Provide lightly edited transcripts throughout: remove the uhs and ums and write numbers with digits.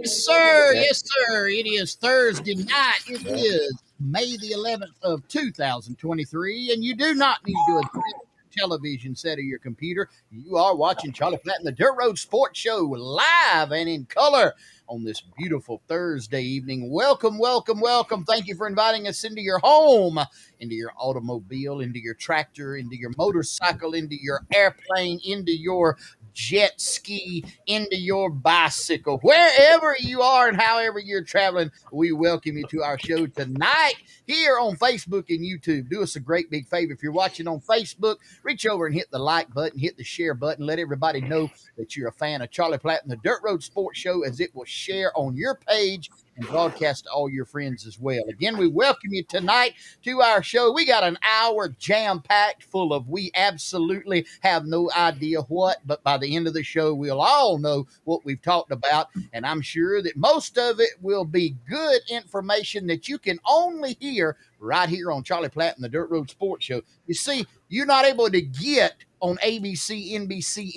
Yes, sir. Yes, sir. It is Thursday night. It is May the 11th of 2023, and you do not need to adjust your television set or your computer. You are watching Charlie Platt and the Dirt Road Sports Show live and in color on this beautiful Thursday evening. Welcome, welcome, welcome. Thank you for inviting us into your home, into your automobile, into your tractor, into your motorcycle, into your airplane, into your jet ski, into your bicycle, wherever you are and however you're traveling. We welcome you to our show tonight here on Facebook and YouTube. Do us a great big favor. If you're watching on Facebook, reach over and hit the like button, hit the share button, let everybody know that you're a fan of Charlie Platt and the Dirt Road Sports Show, as it will share on your page and broadcast to all your friends as well. Again, we welcome you tonight to our show. We got an hour jam-packed full of we absolutely have no idea what, but by the end of the show, we'll all know what we've talked about, and I'm sure that most of it will be good information that you can only hear right here on Charlie Platt and the Dirt Road Sports Show. You see, you're not able to get on ABC, NBC,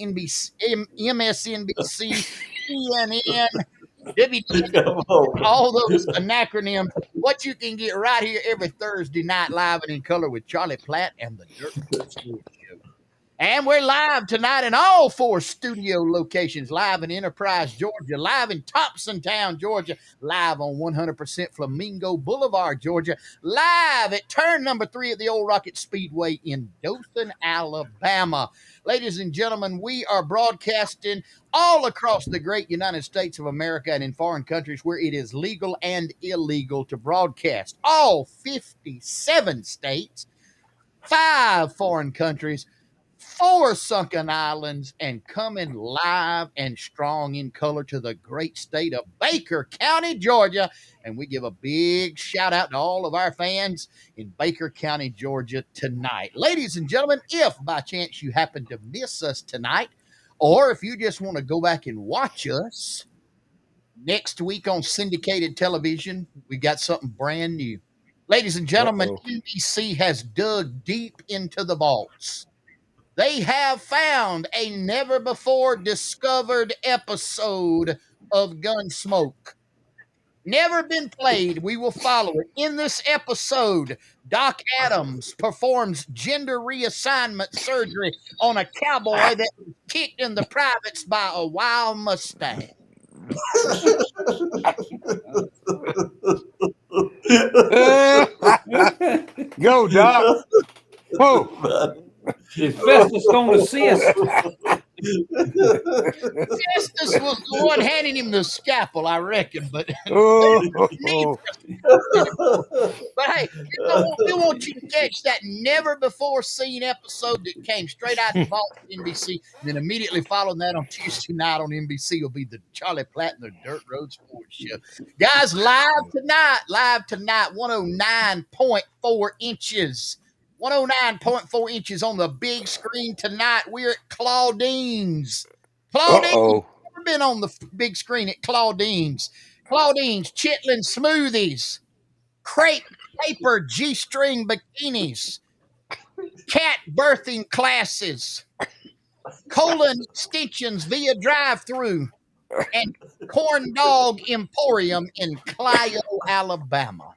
MSNBC, CNN, all those acronyms, what you can get right here every Thursday night live and in color with Charlie Platt and the Dirt Road Sports Show. And we're live tonight in all four studio locations, live in Enterprise, Georgia, live in Thompsontown, Georgia, live on 100% Flamingo Boulevard, Georgia, live at turn number 3 at the Old Rocket Speedway in Dothan, Alabama. Ladies and gentlemen, we are broadcasting all across the great United States of America and in foreign countries where it is legal and illegal to broadcast. All 57 states, 5 foreign countries, 4 sunken islands, and coming live and strong in color to the great state of Baker County, Georgia. And we give a big shout out to all of our fans in Baker County, Georgia tonight. Ladies and gentlemen, if by chance you happen to miss us tonight, or if you just want to go back and watch us next week on syndicated television, we got something brand new. Ladies and gentlemen, NBC has dug deep into the vaults. They have found a never before discovered episode of Gunsmoke. Never been played. We will follow it. In this episode, Doc Adams performs gender reassignment surgery on a cowboy that was kicked in the privates by a wild Mustang. Go, Doc. Whoa. Is Festus going to see us? Festus was the one handing him the scalpel, I reckon. But hey, we want you to catch that never before seen episode that came straight out of the vault of NBC. And then immediately following that on Tuesday night on NBC will be the Charlie Platt and the Dirt Road Sports Show. Guys, live tonight, 109.4 inches. 109.4 inches on the big screen tonight. We're at Claudine's. Claudine's never been on the big screen at Claudine's. Claudine's Chitlin smoothies, crepe paper G-string bikinis, cat birthing classes, colon extensions via drive-through, and corn dog emporium in Clio, Alabama.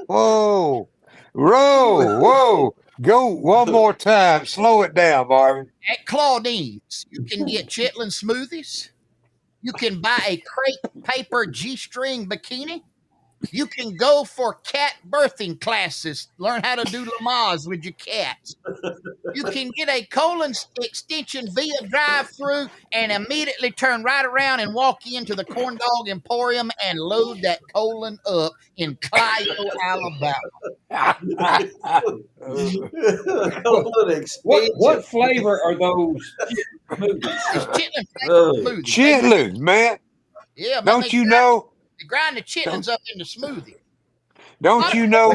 Whoa. Go one more time. Slow it down, Marvin. At Claudine's, you can get Chitlin smoothies. You can buy a crepe paper G-string bikini. You can go for cat birthing classes. Learn how to do Lamaze with your cats. You can get a colon extension via drive-through and immediately turn right around and walk into the Corn Dog Emporium and load that colon up in Clio, Alabama. What flavor are those smoothies? It's chitlin smoothies. Chitlins, man. Yeah, man, don't you know? They grind the chitlins up into smoothie. Don't you know?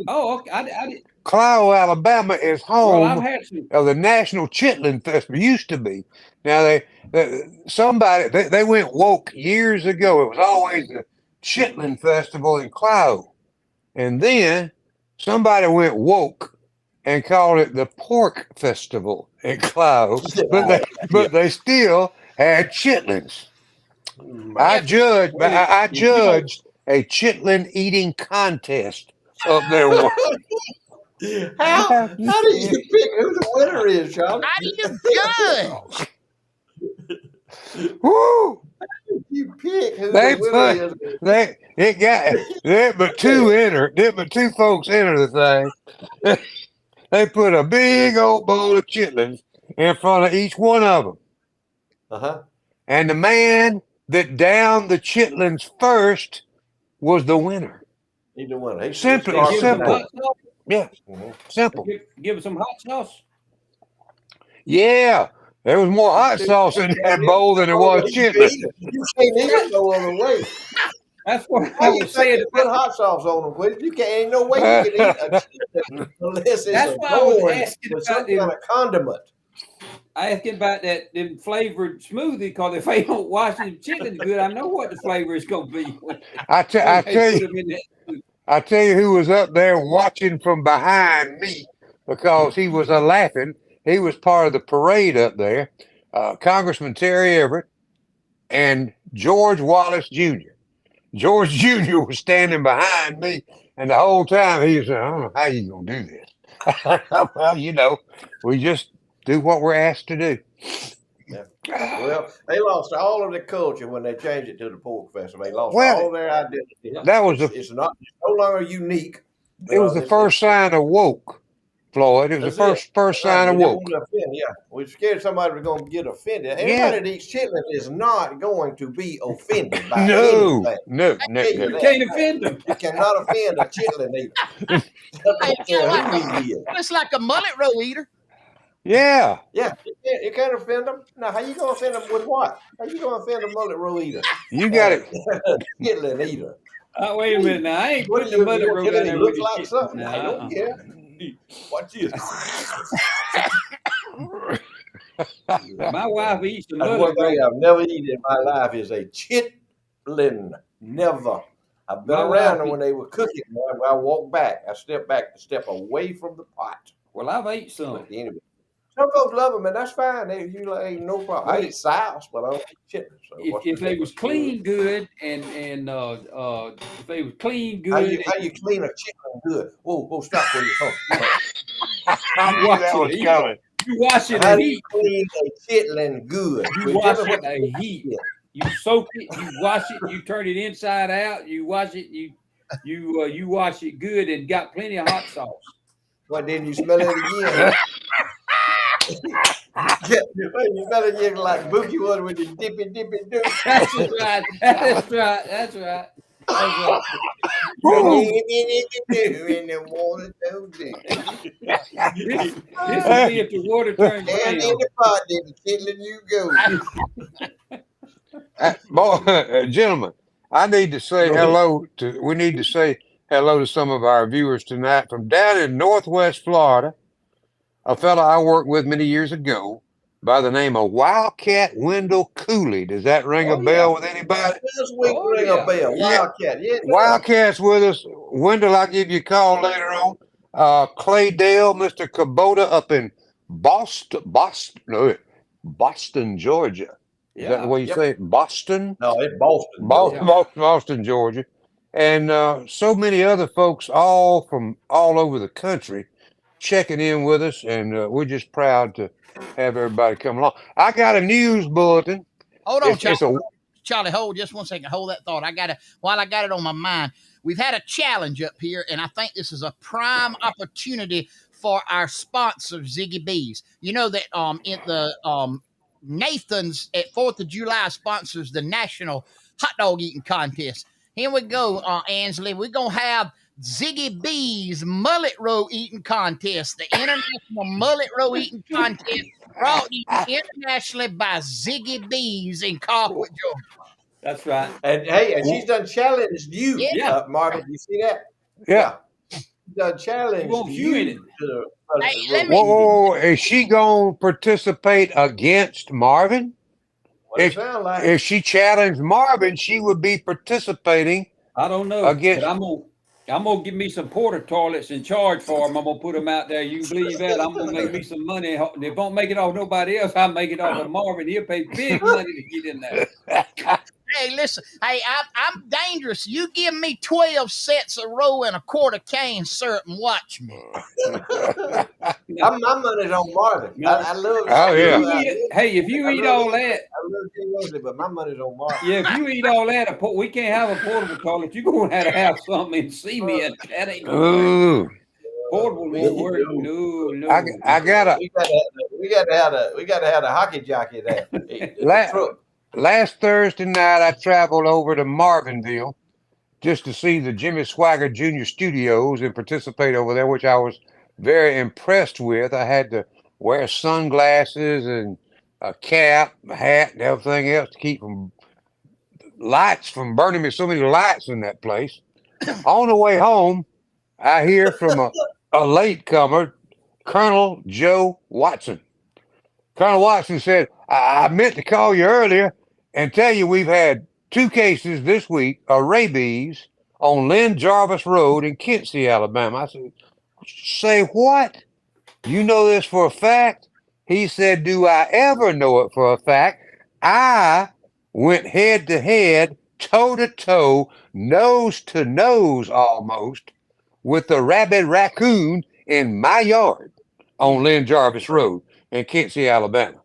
Oh, okay. I did. Clio, Alabama is home I've had some. of the National Chitlin Festival. Used to be. Now they went woke years ago. It was always the Chitlin Festival in Clio, and then somebody went woke and called it the Pork Festival in Clio. But they still had chitlins. I Well, judged a chitlin eating contest up there once. How do you pick who the winner is, Charlie? How do you judge? Woo! You pick who They the winner put is. but two folks enter the thing. They put a big old bowl of chitlins in front of each one of them. Uh-huh. And the man that downed the chitlins first was the winner. He's the winner. He's Simple. carved It's give him his some simple. name. hot sauce. Yeah, Mhm. simple. Give him some hot sauce. Yeah, there was more hot sauce in that bowl than there was chitlins. You can't eat it no other way. That's what How I you was think saying. they put hot sauce on them, Quid? You can't. Ain't no way you can eat a chicken unless it's That's why I was adorned asking with about some kind of condiment. I asking about them flavored smoothie because if they don't wash the chicken good, I know what the flavor is going to be. I When they tell put you, them in that smoothie. I tell you who was up there watching from behind me because he was a laughing. He was part of the parade up there. Congressman Terry Everett and George Wallace Jr. George Jr. was standing behind me, and the whole time he was saying, "I don't know how you gonna do this." Well, we just do what we're asked to do. Yeah. Well, they lost all of the culture when they changed it to the pork festival. They lost Well, all of their identity. that was It's no longer unique. it was the first sign of woke, Floyd. It was the That's first Right. sign We of didn't woke. want to offend. Yeah, we're scared somebody was going to get offended. Yeah. Everybody that eats chitlins is not going to be offended by No, anything. no, I no, tell you no. You that. can't offend them. You cannot offend a chitlin eater. Hey, Doesn't you know care what? who he is. It's like a mullet roll eater. Yeah, Yeah, you can't offend them. Now, how you going to offend them with what? How you going to offend a mullet roll eater? you got it. Chitlin eater. Wait a minute now. I ain't What putting do the you mother roll tell down me? there Looks with the like chicken. something. Nah, I don't care. Watch this. My wife eats the That's mother one thing roll. I've never eaten in my life is a chitlin. Never. I've been My around wife them when they were cooking. I walk back. I step back to step away from the pot. Well, I've ate some. But anyway, some folks love them, and that's fine. Ain't no problem. I eat souse, but I don't eat chitlin. So If they was clean good and if they was clean How good, you clean a chitlin good? Whoa, stop where you're talking. I knew watch that it was eat. coming. You wash it How in do you heat. clean a chitlin good? You wash it in heat. You soak it. You wash it. You turn it inside out. You wash it. You wash it good and got plenty of hot sauce. What, didn't you smell it again? You smell it again like Bookie was with the dippy do. That's right. That's right. That's right. That's right. In the water don't do. This will be if the water turns And in brown. the pot, then the chitlin you go. Gentlemen, I need to say Go ahead. hello to. We need to say hello to some of our viewers tonight from down in Northwest Florida. A fellow I worked with many years ago by the name of Wildcat Wendell Cooley. Does that ring a bell with anybody? This week ring a bell. Yeah. Wildcat. Yeah, Wildcat's with us. Wendell, I'll give you a call later on. Clay Dale, Mr. Kubota up in Boston, Georgia. Is that the way you say it? Boston? No, it's Boston. Boston, Georgia. And so many other folks all from all over the country checking in with us. And we're just proud to have everybody come along. I got a news bulletin. Hold on, It's Charlie. Charlie, hold just 1 second. Hold that thought. While I got it on my mind. We've had a challenge up here, and I think this is a prime opportunity for our sponsor, Ziggy Bees. You know that in the Nathan's at 4th of July sponsors the National Hot Dog Eating Contest. Here we go, Ansley. We're going to have Ziggy Bees Mullet Row Eating Contest, the International Mullet Row Eating Contest, brought to you internationally by Ziggy Bees in Colquitt, Georgia. That's right. And hey, and she's done challenged you, Yeah. Marvin. You see that? Yeah. She's done challenged You want you in it. Hey, let me- Whoa, is she going to participate against Marvin? What it sound like. If she challenged Marvin, she would be participating. I don't know. Against- But I'm gonna give me some porta toilets and charge for them. I'm gonna put them out there. You believe that? I'm gonna make me some money. If I don't make it off nobody else, I'll make it off of Marvin. He'll pay big money to get in there. Hey, listen. Hey, I'm dangerous. You give me 12 cents a roll and a quart of cane syrup and watch me. My money's on Marvin. No. I love. Oh, yeah. If you eat all that, I love Jay Wesley, but my money's on Marvin. yeah, if you eat all that, we can't have a portable toilet. You're going to have something in cement. That ain't gonna work. Ooh. Portable won't work. No. I got We got to have the hockey jockey there. last Thursday night I traveled over to Marvinville just to see the Jimmy Swagger Jr. Studios and participate over there, which I was very impressed with. I had to wear sunglasses and a cap, a hat, and everything else to keep lights from burning me. So many lights in that place. On the way home, I hear from a latecomer, Colonel Joe Watson. Colonel Watson said, I meant to call you earlier and tell you we've had 2 cases this week of rabies on Lynn Jarvis Road in Kinsey, Alabama. I said, say what? You know this for a fact? He said, do I ever know it for a fact? I went head to head, toe to toe, nose to nose almost with the rabid raccoon in my yard on Lynn Jarvis Road in Kinsey, Alabama.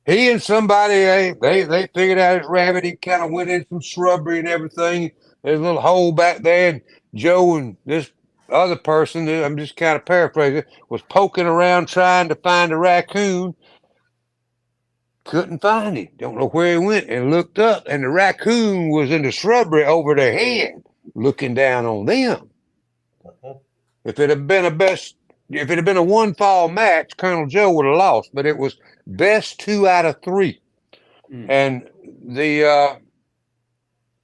He and somebody, they figured out his rabbit. He kind of went in some shrubbery and everything. There's a little hole back there, and Joe and this other person, I'm just kind of paraphrasing, was poking around trying to find a raccoon. Couldn't find him. Don't know where he went, and looked up, and the raccoon was in the shrubbery over their head, looking down on them. If it had been a one fall match, Colonel Joe would have lost, but it was best 2 out of 3. And the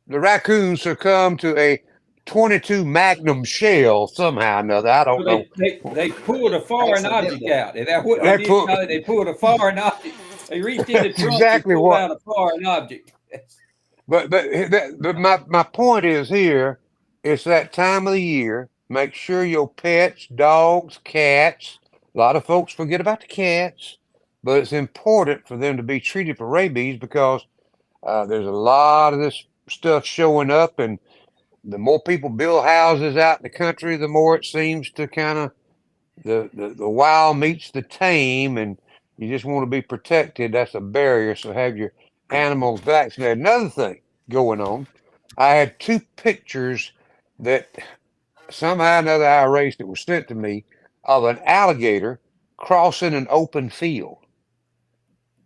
raccoon succumbed to a 22 Magnum shell somehow or another. I don't know. They pulled a foreign object out. Is that what they did? They pulled a foreign object. They reached in the trunk exactly and pulled out a foreign object. But my point is here, it's that time of the year. Make sure your pets, dogs, cats, a lot of folks forget about the cats, but it's important for them to be treated for rabies because there's a lot of this stuff showing up, and the more people build houses out in the country, the more it seems to kind of the wild meets the tame, and you just want to be protected. That's a barrier. So have your animals vaccinated. Another thing going on, I had 2 pictures that somehow or another I erased. It was sent to me of an alligator crossing an open field.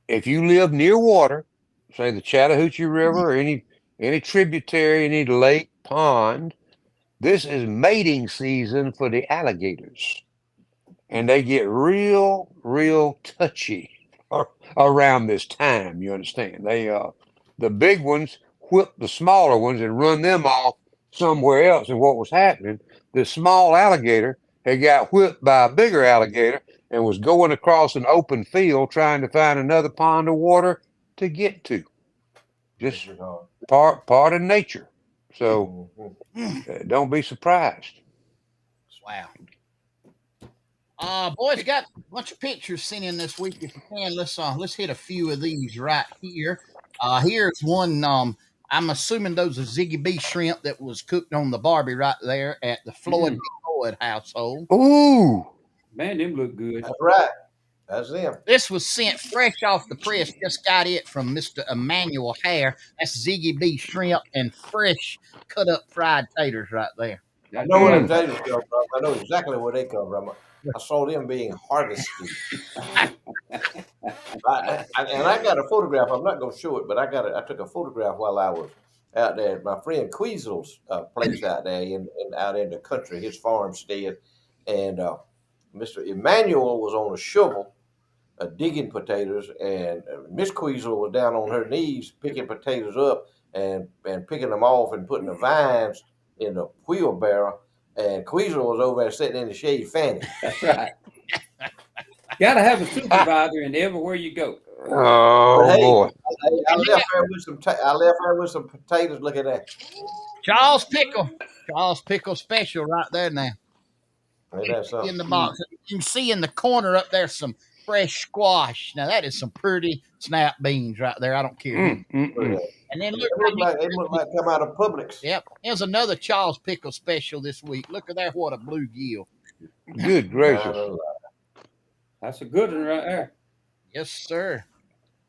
If you live near water, say the Chattahoochee River or any tributary, any lake, pond, this is mating season for the alligators. And they get real, real touchy around this time. You understand? They the big ones whip the smaller ones and run them off somewhere else. And what was happening, this small alligator had got whipped by a bigger alligator and was going across an open field trying to find another pond of water to get to. Just part of nature. So don't be surprised. Wow. Boys, got a bunch of pictures sent in this week. If you can, let's hit a few of these right here. Here's one. I'm assuming those are Ziggy B shrimp that was cooked on the Barbie right there at the Floyd household. Ooh, man, them look good. That's right. That's them. This was sent fresh off the press. Just got it from Mr. Emmanuel Hare. That's Ziggy B shrimp and fresh cut up fried taters right there. I know where them taters come from. I know exactly where they come from. I saw them being harvested. And I got a photograph. I'm not going to show it, but I took a photograph while I was out there at my friend Queasel's place out there out in the country, his farmstead. And Mr. Emmanuel was on a shovel digging potatoes, and Miss Queasel was down on her knees picking potatoes up and picking them off and putting the vines in the wheelbarrow. And Queasel was over there sitting in the shade fanning. That's right. Got to have a supervisor in everywhere you go. Oh, hey, boy. I left her with some potatoes. Look at that. Charles Pickle special right there now. In the box. You can see in the corner up there some fresh squash. Now, that is some pretty snap beans right there. I don't care. And And then It look, looked like come out of Publix. yep, here's another Charles Pickle special this week. Look at that, what a bluegill. Good gracious. That's a good one right there. Yes, sir.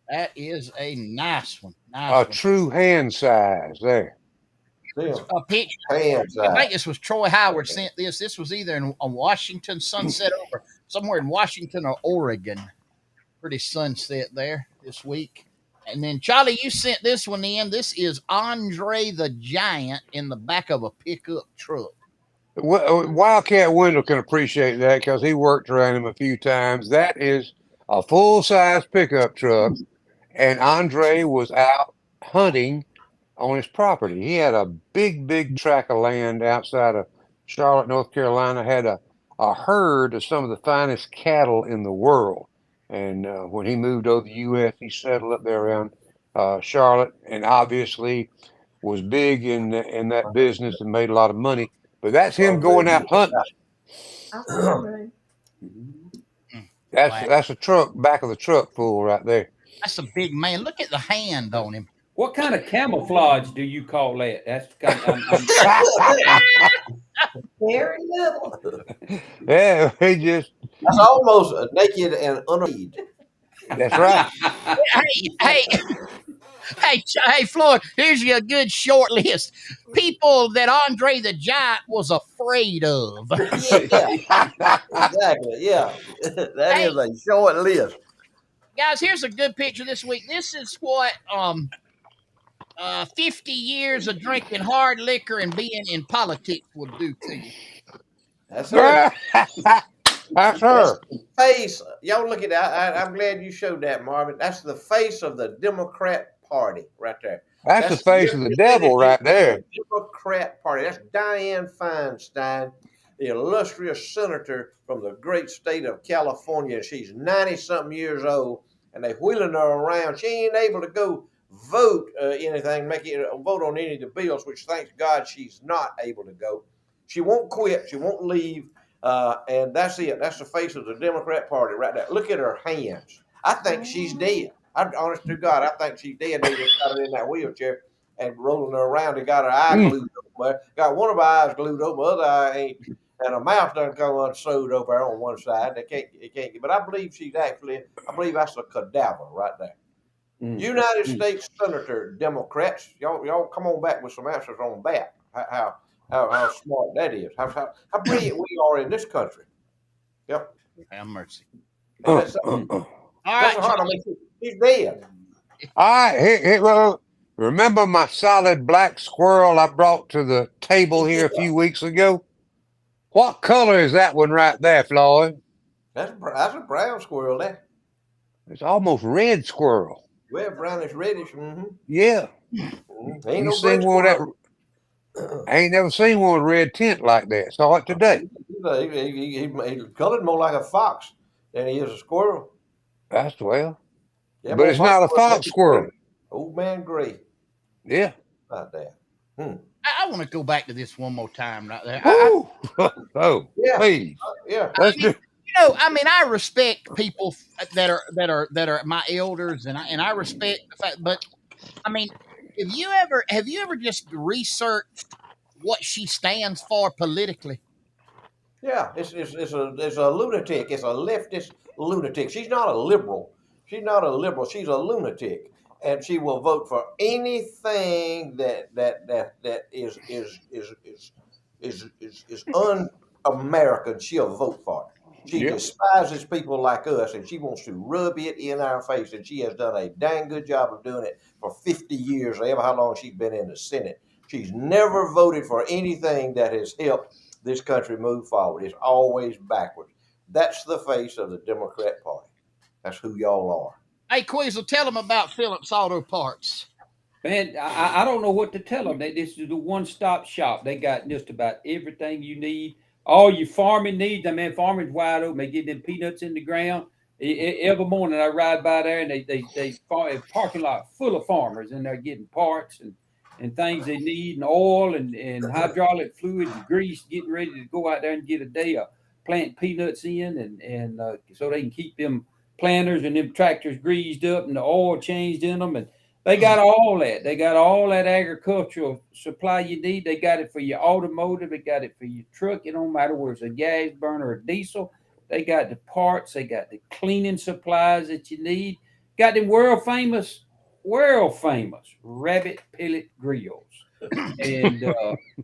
That is a nice one. Nice A one. true hand size there. A picture. Hands I think this was Troy Howard sent this. This was either in Washington, sunset over somewhere in Washington or Oregon. Pretty sunset there this week. And then Charlie, you sent this one in. This is Andre the Giant in the back of a pickup truck. Wildcat Wendell can appreciate that because he worked around him a few times. That is a full-size pickup truck, and Andre was out hunting on his property. He had a big tract of land outside of Charlotte, North Carolina, had a herd of some of the finest cattle in the world. And when he moved over to the U.S., he settled up there around Charlotte, and obviously was big in that business and made a lot of money. But that's him going out hunting. That's a truck, back of the truck full right there. That's a big man. Look at the hand on him. What kind of camouflage do you call that? That's kind of, Very little. Yeah, he just. That's almost naked and unarmed. That's right. Hey, Floyd, here's your good short list. People that Andre the Giant was afraid of. Yeah. Exactly. Yeah. That is a short list. Guys, here's a good picture this week. This is what 50 years of drinking hard liquor and being in politics would do to you. That's her. That's her. Face. Y'all look at that. I'm glad you showed that, Marvin. That's the face of the Democrat Party right there. That's the face of the devil right there. Democrat Party. That's Dianne Feinstein, the illustrious senator from the great state of California. She's 90-something years old, and they wheeling her around. She ain't able to go vote anything, vote on any of the bills, which thanks God she's not able to go. She won't quit. She won't leave. And that's it. That's the face of the Democrat Party right there. Look at her hands. I think she's dead. Honest to God, I think she's dead. They just got her in that wheelchair and rolling her around. They got her eye glued over. Got one of her eyes glued over, the other eye ain't. And her mouth done come unsewed over there on one side. It can't. But I believe I believe that's a cadaver right there. United States Senator Democrats, y'all come on back with some answers on that. How smart that is. How brilliant we are in this country. Yep. Have mercy. All right. I mean, he's dead. All right. Hey, well, remember my solid black squirrel I brought to the table here a few weeks ago? What color is that one right there, Floyd? That's a brown squirrel there. It's almost red squirrel. Well, brownish reddish. Mm-hmm. Yeah. Mm-hmm. Ain't You no seen red one of squirrel. that? I ain't never seen one with red tint like that. Saw it today. He's colored more like a fox than he is a squirrel. That's well. Yeah, But it's not a fox squirrel. Old man gray. Yeah. Like that. I want to go back to this one more time right there. Oh, Yeah. please. Yeah. Let's do. I respect people that are my elders, and I respect the fact. But I mean, have you ever just researched what she stands for politically? Yeah. It's a lunatic. It's a leftist lunatic. She's not a liberal. She's not a liberal. She's a lunatic, and she will vote for anything that is un-American. She'll vote for it. She despises people like us, and she wants to rub it in our face, and she has done a dang good job of doing it for 50 years, ever how long she's been in the Senate. She's never voted for anything that has helped this country move forward. It's always backwards. That's the face of the Democrat Party. That's who y'all are. Hey, Queasel, tell them about Phillips Auto Parts. man, I don't know what to tell them. This is the one-stop shop. They got just about everything you need. All your farming needs. I mean, farming's wide open. They get them peanuts in the ground. Every morning I ride by there, and they parking lot full of farmers, and they're getting parts and things they need, and oil and hydraulic fluid and grease, getting ready to go out there and get a day of planting peanuts in, and so they can keep them planters and them tractors greased up and the oil changed in them. And They got all that. They got all that agricultural supply you need. They got it for your automotive. They got it for your truck. It don't matter whether it's a gas burner or diesel. They got the parts. They got the cleaning supplies that you need. Got them world famous rabbit pellet grills. And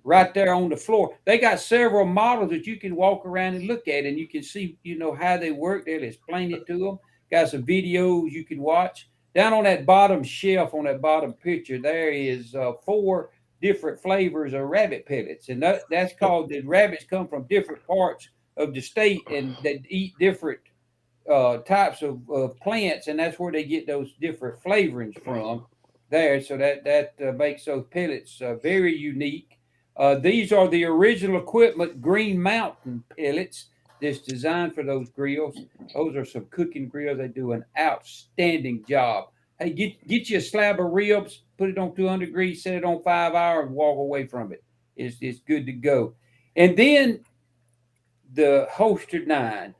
right there on the floor, they got several models that you can walk around and look at, and you can see, how they work. They'll explain it to them. Got some videos you can watch. Down on that bottom shelf, on that bottom picture, there is 4 different flavors of rabbit pellets, and that's called the rabbits come from different parts of the state, and they eat different types of plants, and that's where they get those different flavorings from. There, so that makes those pellets very unique. These are the original equipment Green Mountain pellets that's designed for those grills. Those are some cooking grills. They do an outstanding job. Hey, get you a slab of ribs, put it on 200 degrees, set it on 5 hours, and walk away from it. It's good to go. And then the holstered 9.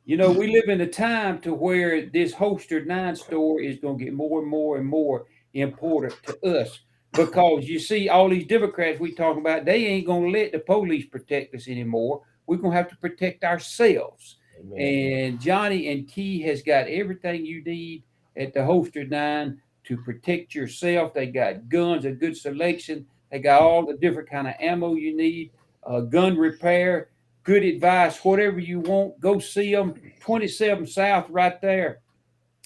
We live in a time to where this holstered 9 store is going to get more and more and more important to us, because you see all these Democrats we talking about, they ain't going to let the police protect us anymore. We're going to have to protect ourselves. Amen. And Johnny and Key has got everything you need at the holstered 9 to protect yourself. They got guns, a good selection. They got all the different kind of ammo you need, gun repair, good advice, whatever you want. Go see them. 27 South, right there,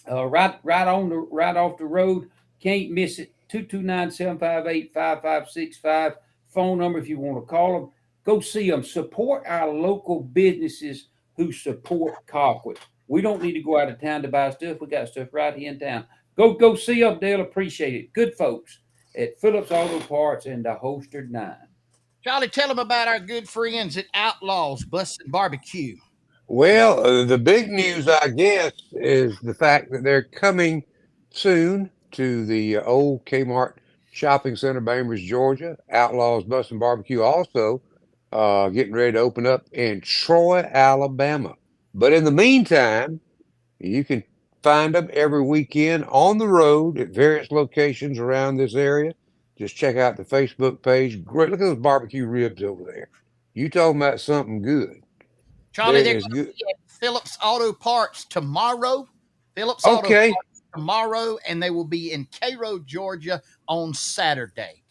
right off the road. Can't miss it. 229-758-5565. Phone number if you want to call them. Go see them. Support our local businesses who support Colquitt. We don't need to go out of town to buy stuff. We got stuff right here in town. Go see them. They'll appreciate it. Good folks at Phillips Auto Parts and the Holstered 9. Charlie, tell them about our good friends at Outlaws Bussin' Barbecue. Well, the big news, I guess, is the fact that they're coming soon to the old Kmart Shopping Center, Bainbridge, Georgia. Outlaws Bussin' Barbecue also getting ready to open up in Troy, Alabama. But in the meantime, you can find them every weekend on the road at various locations around this area. Just check out the Facebook page. Great. Look at those barbecue ribs over there. You talking about something good. Charlie, they're going to be at Phillips Auto Parts tomorrow. Auto Parts tomorrow, and they will be in Cairo, Georgia on Saturday.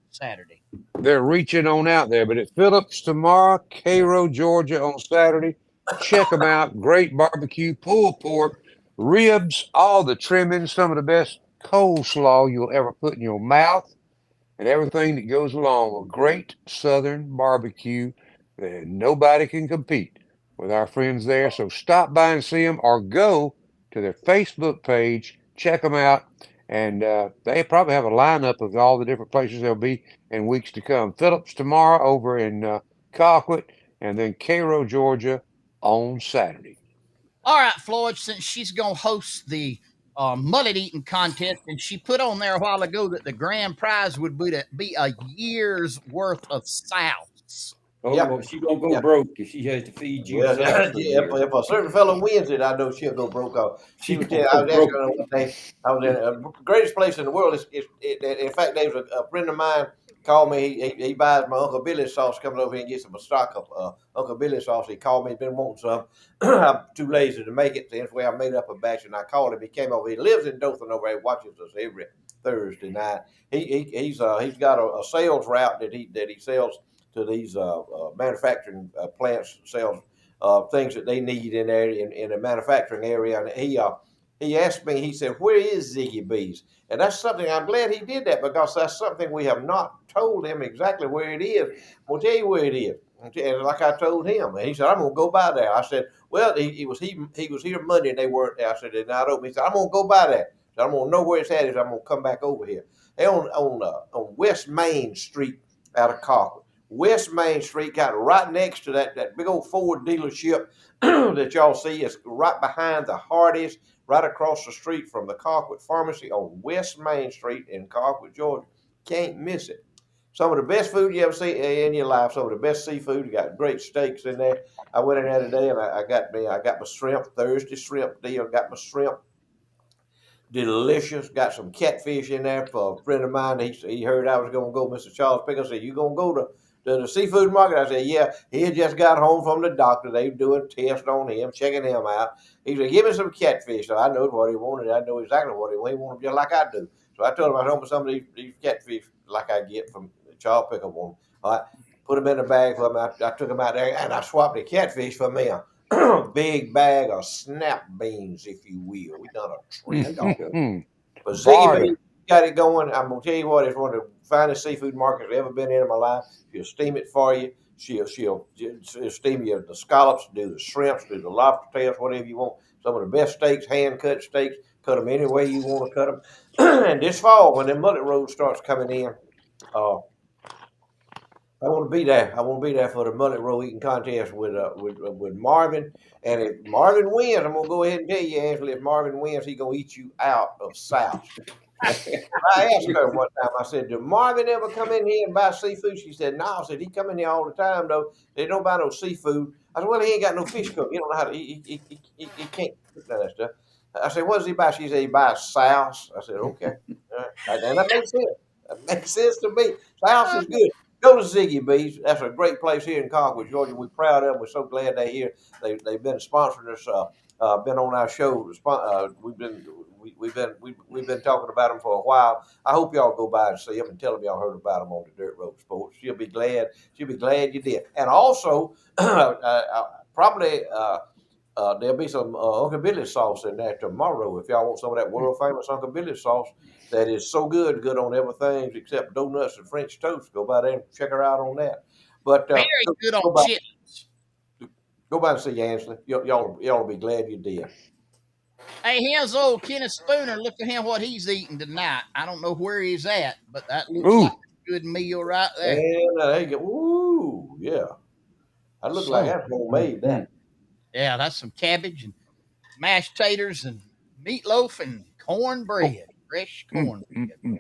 Saturday. They're reaching on out there, but at Phillips tomorrow, Cairo, Georgia on Saturday. Check them out. Great barbecue, pulled pork, ribs, all the trimmings, some of the best coleslaw you'll ever put in your mouth, and everything that goes along with great Southern barbecue. Nobody can compete with our friends there. So stop by and see them, or go to their Facebook page, check them out, and they probably have a lineup of all the different places they'll be in weeks to come. Phillips tomorrow over in Colquitt, and then Cairo, Georgia on Saturday. All right, Floyd, since she's going to host the mullet eating contest, and she put on there a while ago that the grand prize would be a year's worth of sows. Oh, yeah. Well, she's going to go broke if she has to feed you. Well, if a certain fellow wins it, I know she'll go broke off. She was telling, I was asking her one day, I was in the greatest place in the world. In fact, there was a friend of mine called me. He buys my Uncle Billy's sauce, comes over here and gets him a stock of Uncle Billy's sauce. He called me, been wanting some. I'm too lazy to make it. So anyway, I made up a batch and I called him. He came over. He lives in Dothan over there. He watches us every Thursday night. He's got a sales route that he sells to these manufacturing plants, sells things that they need in there in the manufacturing area. And he asked me, he said, "Where is Ziggy B's?" And that's something, I'm glad he did that, because that's something we have not told him exactly where it is. I'll tell you where it is. And like I told him, and he said, "I'm going to go by there." I said, "Well, he was here Monday and they weren't there." I said, "They're not open." He said, "I'm going to go by there. So I'm going to know where it's at. I'm going to come back over here." They're on West Main Street out of Colquitt. West Main Street, got right next to that big old Ford dealership that y'all see. Is right behind the Hardee's, right across the street from the Colquitt Pharmacy on West Main Street in Colquitt, Georgia. Can't miss it. Some of the best food you ever see in your life. Some of the best seafood. You got great steaks in there. I went in there today and I got my shrimp, Thursday shrimp deal. Got my shrimp. delicious. Got some catfish in there for a friend of mine. He heard I was going to go. Mr. Charles Pickle said, "You going to go to the seafood market?" I said, "Yeah." He had just got home from the doctor. They were doing tests on him, checking him out. He said, "Give me some catfish." So I knew what he wanted. I know exactly what he wanted. He wanted just like I do. So I told him I want some of these catfish like I get from Charles Pickle. One. All right. Put them in the bag for me. I took them out there and I swapped the catfish for me a big bag of snap beans, if you will. We done a trend on it. But Ziggy Barter. B got it going. I'm gonna tell you what, it's one of the finest seafood markets I've ever been in my life. She'll steam it for you. She'll steam you the scallops, do the shrimps, do the lobster tails, whatever you want. Some of the best steaks, hand cut steaks. Cut them any way you want to cut them. And this fall, when the mullet road starts coming in, I want to be there. I want to be there for the mullet roll eating contest with Marvin. And if Marvin wins, I'm gonna go ahead and tell you, Angela, if Marvin wins, he's gonna eat you out of South. I asked her one time. I said, "Did Marvin ever come in here and buy seafood?" She said, "No." I said, "He come in here all the time though. They don't buy no seafood." I said, "Well, he ain't got no fish cook. He don't know how to. He can't cook none of that stuff." I said, "What does he buy?" She said, "He buys souse." I said, "Okay," and that makes sense. That makes sense to me. Souse is good. Go to Ziggy B's. That's a great place here in Concord, Georgia. We're proud of them. We're so glad they're here. They've been sponsoring us. Been on our show. We've been talking about them for a while. I hope y'all go by and see them and tell them y'all heard about them on the Dirt Road Sports. She'll be glad. She'll be glad you did. And also, probably there'll be some Uncle Billy sauce in there tomorrow. If y'all want some of that world famous Uncle Billy sauce that is so good on everything except donuts and French toast, go by there and check her out on that. But Very good go on by, chips. go by and see Angela. Y'all will be glad you did. Hey, here's old Kenneth Spooner. Look at him, what he's eating tonight. I don't know where he's at, but that looks like a good meal right there. And there you go. Ooh, yeah. That looks like that's homemade. That. Yeah, that's some cabbage and mashed taters and meatloaf and cornbread, fresh cornbread. Oh, man.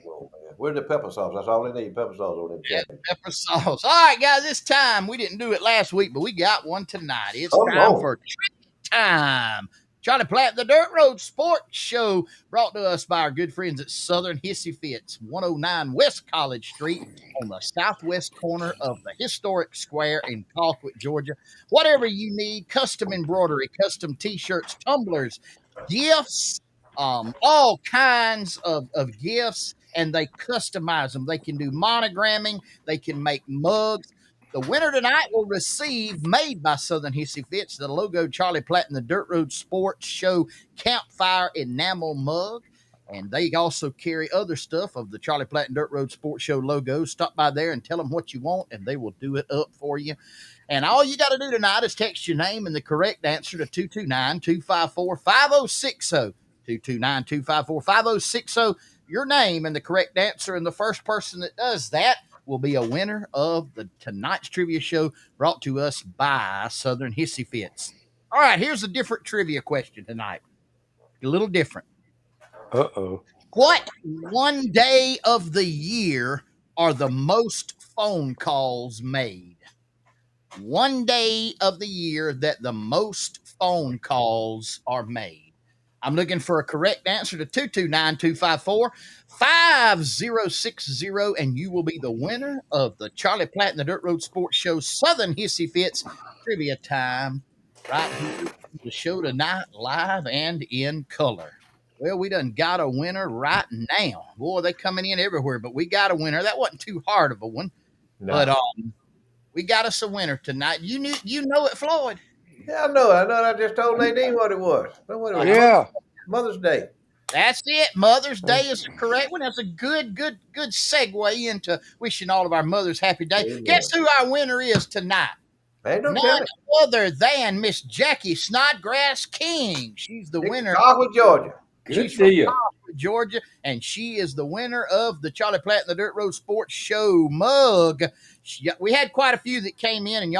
Where's the pepper sauce? That's all they need. Pepper sauce on them. Yeah, pepper sauce. All right, guys, this time we didn't do it last week, but we got one tonight. It's time for trivia time. Charlie Platt, the Dirt Road Sports Show, brought to us by our good friends at Southern Hissy Fits, 109 West College Street on the southwest corner of the historic square in Colquitt, Georgia. Whatever you need, custom embroidery, custom T-shirts, tumblers, gifts, all kinds of gifts, and they customize them. They can do monogramming. They can make mugs. The winner tonight will receive, made by Southern Hissy Fits, the logo Charlie Platt and the Dirt Road Sports Show Campfire Enamel Mug. And they also carry other stuff of the Charlie Platt and Dirt Road Sports Show logo. Stop by there and tell them what you want, and they will do it up for you. And all you got to do tonight is text your name and the correct answer to 229-254-5060. 229-254-5060. Your name and the correct answer, and the first person that does that will be a winner of the tonight's trivia show brought to us by Southern Hissy Fits. All right, here's a different trivia question tonight. A little different. Uh-oh. What one day of the year are the most phone calls made? One day of the year that the most phone calls are made. I'm looking for a correct answer to 229-254-5060, and you will be the winner of the Charlie Platt and the Dirt Road Sports Show Southern Hissy Fits trivia time right here on the show tonight, live and in color. Well, we done got a winner right now. Boy, they coming in everywhere, but we got a winner. That wasn't too hard of a one, but we got us a winner tonight. You know it, Floyd. Yeah, I know. I just told Nadine what it was. Yeah. Mother's Day. That's it. Mother's Day is the correct one. That's a good segue into wishing all of our mothers happy day. Amen. Guess who our winner is tonight? None other than Miss Jackie Snodgrass King. She's the winner. Concord, Georgia. She's from Concord, Georgia, and she is the winner of the Charlie Platt and the Dirt Road Sports Show mug. We had quite a few that came in, and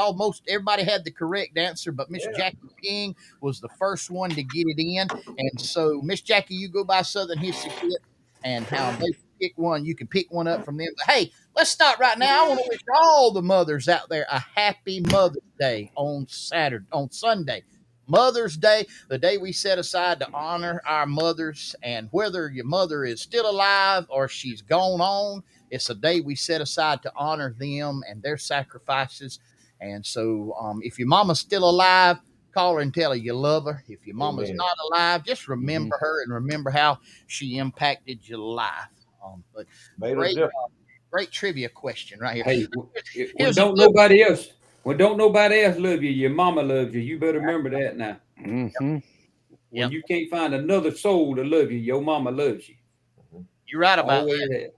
everybody had the correct answer, but Miss Jackie King was the first one to get it in. And so, Miss Jackie, you go by Southern Hissy Fit, and how they pick one, you can pick one up from them. But hey, let's start right now. I want to wish all the mothers out there a happy Mother's Day on Sunday. Mother's Day, the day we set aside to honor our mothers, and whether your mother is still alive or she's gone on, it's a day we set aside to honor them and their sacrifices. And so, if your mama's still alive, call her and tell her you love her. If your mama's Amen. not alive, just remember her and remember how she impacted your life. But Made a great, difference. great trivia question right here. Hey, when Here's a don't good nobody else, when don't nobody else love you, your mama loves you. You better remember that now. Mm-hmm. When Yep. you can't find another soul to love you, your mama loves you. You're right about Always that. have.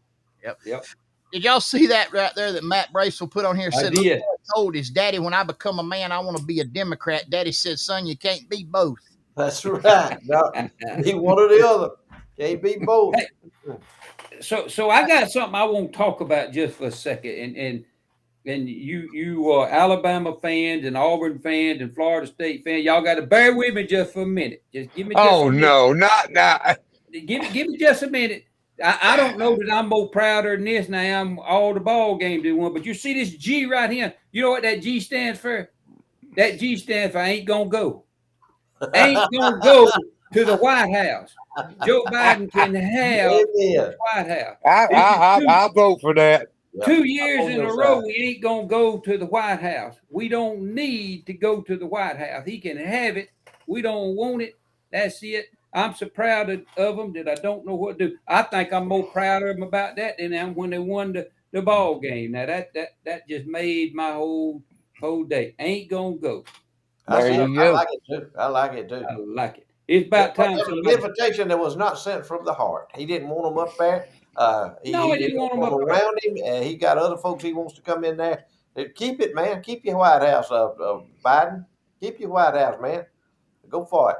Yep. Yep. Did y'all see that right there that Matt Bracewell put on here? I Said, "Look, did. I told his daddy when I become a man, I want to be a Democrat." Daddy said, "Son, you can't be both." That's right. No, be one or the other. Can't be both. Hey, so I got something I want to talk about just for a second, and you Alabama fans and Auburn fans and Florida State fans, y'all got to bear with me just for a minute. Just give me just Oh a minute. no, not now. Give me just a minute. I don't know that I'm more prouder than this than I am all the ball games they won, but you see this G right here. You know what that G stands for? That G stands for ain't gonna go. Ain't gonna go to the White House. Joe Biden can have Amen. the White House. I This is I I I'll vote for that. Yep. 2 I'm years on in your a row, side. we ain't gonna go to the White House. We don't need to go to the White House. He can have it. We don't want it. That's it. I'm so proud of them that I don't know what to do. I think I'm more proud of them about that than I am when they won the ball game. Now that just made my whole day. Ain't gonna go. I There see. I, you I go. like it too. I like it too. I like it. It's It about time was an somebody. invitation that was not sent from the heart. He didn't want them up there. No, I He didn't didn't want them want up them there. around him. He got other folks he wants to come in there. Keep it, man. Keep your White House, Biden. Keep your White House, man. Go for it.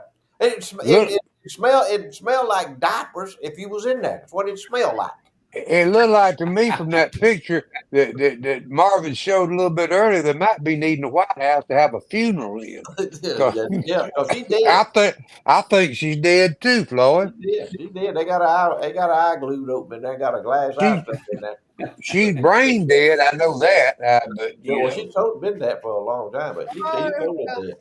Look, It smelled like diapers if you was in there. That's what it smelled like. it looked like to me from that picture that Marvin showed a little bit earlier, they might be needing the White House to have a funeral in. 'Cause Yeah, because she dead. I think she's dead too, She Floyd. did. She did. They got her eye glued open. They got a glass eye She stuck in there. she's brain dead. I know that, but Yeah, well, she told been that for a long time, but he told her that.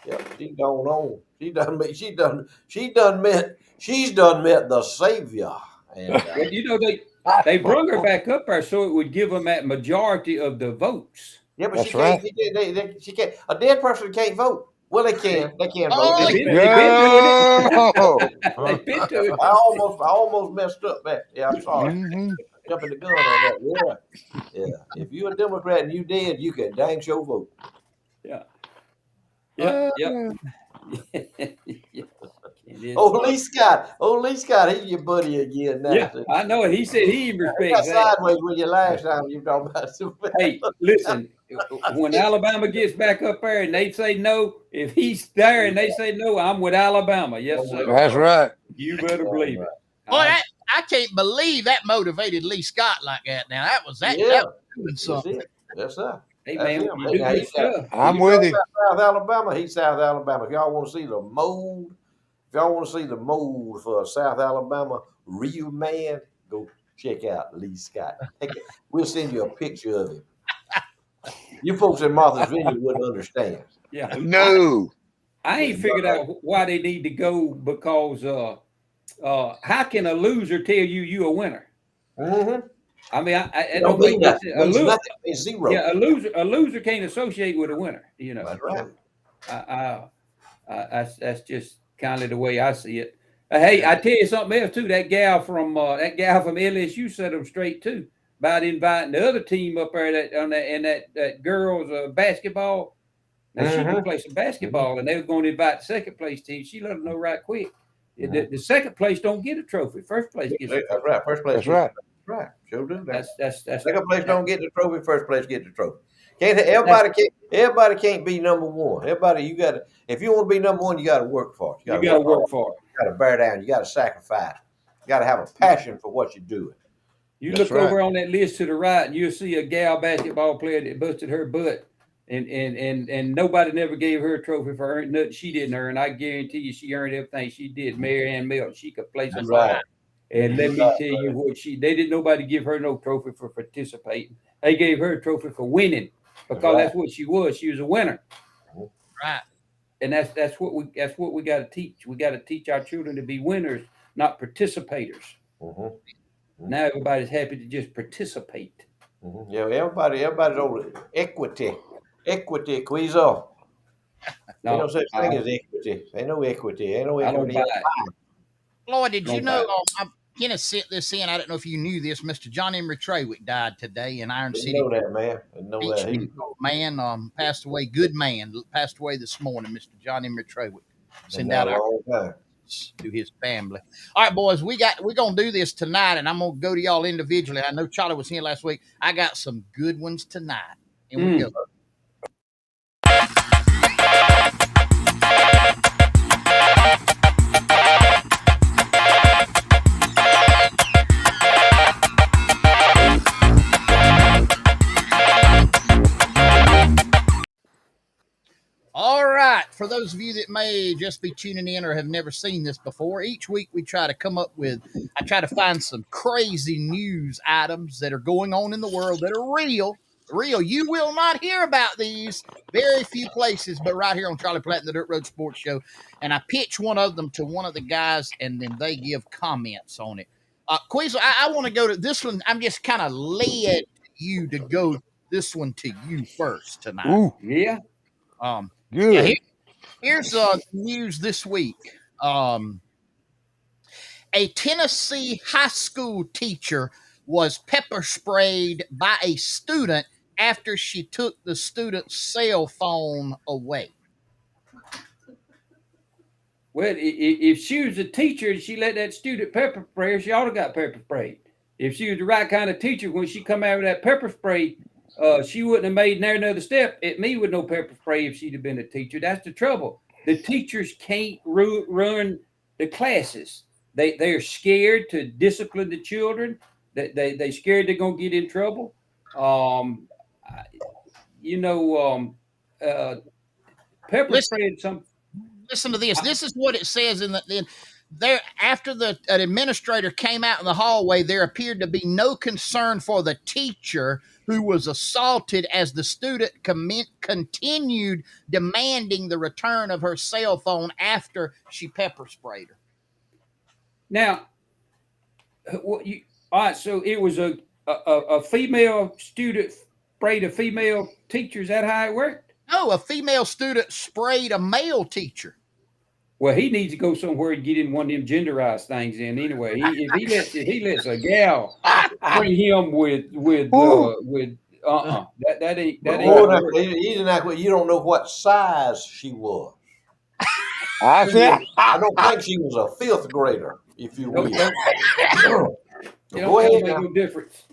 Yep, she gone on. She's done met the Savior, and Well, you know they brought her back up there so it would give them that majority of the votes. yeah, but she That's can't. right. She can't. A dead person can't vote. Well, they can. They can vote. Oh, They've been doing Go. it. They've been doing I it. almost messed up that. Yeah, I'm sorry. Hmm. Jumping the gun on that. Yeah, yeah. If you're a Democrat and you dead, you can dang sure vote. Yeah. Yep. Yep. Yeah. It is Oh, funny. Lee Scott, he's your buddy again now. Yeah, I know it. He said he I got respects that. sideways with you last time you talking about Hey, listen, when Alabama gets back up there and they say no, if he's there and they say no, I'm with Alabama. Yes, sir. That's right. You better believe it. boy, I can't believe that motivated Lee Scott like that. Now that Yeah, was doing that's something. it. Yes, sir. Hey, That's man, him. when you do Now, good stuff. I'm you with talk you. about South Alabama, he's South Alabama. If y'all want to see the mold, if y'all want to see the mold for a South Alabama real man, go check out Lee Scott. We'll send you a picture of him. You folks in Martha's Vineyard wouldn't understand. Yeah. No. I ain't figured out why they need to go because how can a loser tell you a winner? Mm-hmm. I mean, it Don't don't make mean no nothing. sense. It means nothing. It means zero. Yeah, a loser can't associate with a winner. You know, That's right. so, that's just kind of the way I see it. Hey, I tell you something else too. That gal from LSU set them straight too about inviting the other team up there that girls basketball. Now she can play some basketball, and they were going to invite the second place team. She let them know right quick. The second place don't get a trophy. First place gets a That's trophy. right. First place. That's right. Right. Sure do that. That's Second place don't get the trophy. First place get the trophy. Everybody can't be number one. Everybody, you got to. If you want to be number one, you got to work for it. you got to work hard. for it. You got to bear down. You got to sacrifice. You got to have a passion for what you're doing. You That's look right. over on that list to the right, and you'll see a gal basketball player that busted her butt, and nobody never gave her a trophy for earning nothing she didn't earn. I guarantee you, she earned everything she did. Mary Ann Milton, she could play some That's ball. right. And let me tell you what they didn't nobody give her no trophy for participating. They gave her a trophy for winning because Right. that's what she was. She was a winner. Right. And that's what we got to teach. We got to teach our children to be winners, not participators. Mhm. Now everybody's happy to just participate. Yeah, everybody's over equity, Quizo. Ain't no No, such thing as equity. Ain't no equity. Ain't no I don't equity. buy it. Lloyd, did I you don't know? buy it. Kenneth sent this in. I don't know if you knew this. Mr. John Emery Trawick died today in Iron Didn't City. know that, man. Didn't know that. He Man, passed away. Good man, passed away this morning. Mr. John Emery Trawick. been Send there out a our long time. to his family. All right, boys, we're gonna do this tonight, and I'm gonna go to y'all individually. I know Charlie was here last week. I got some good ones tonight. And we go. All right. For those of you that may just be tuning in or have never seen this before, each week we try to come up with, I try to find some crazy news items that are going on in the world that are real. Real. You will not hear about these very few places, but right here on Charlie Platt and the Dirt Road Sports Show. And I pitch one of them to one of the guys, and then they give comments on it. Queasel, I want to go to this one. I'm just kind of led you to go this one to you first tonight. Ooh, Yeah. Yeah, good. here's news this week. A Tennessee high school teacher was pepper sprayed by a student after she took the student's cell phone away. Well, if she was a teacher and she let that student pepper spray her, she ought to got pepper sprayed. If she was the right kind of teacher, when she come out with that pepper spray, she wouldn't have made near another step at me with no pepper spray if she'd have been a teacher. That's the trouble. The teachers can't run the classes. They're scared to discipline the children. They scared they're gonna get in trouble. Um, you know, pepper Listen, spray some. listen to this. This is what it says in there. After an administrator came out in the hallway, there appeared to be no concern for the teacher who was assaulted as the student continued demanding the return of her cell phone after she pepper sprayed her. Now, all right. So it was a female student sprayed a female teacher. Is that how it worked? No, a female student sprayed a male teacher. Well, he needs to go somewhere and get in one of them genderized things. In anyway, if he lets a gal spray him with that ain't But gonna boy, work. he didn't act like you don't know what size she was. I said, I don't think she was a fifth grader, if you will. Don't But it go ahead don't make now. no difference.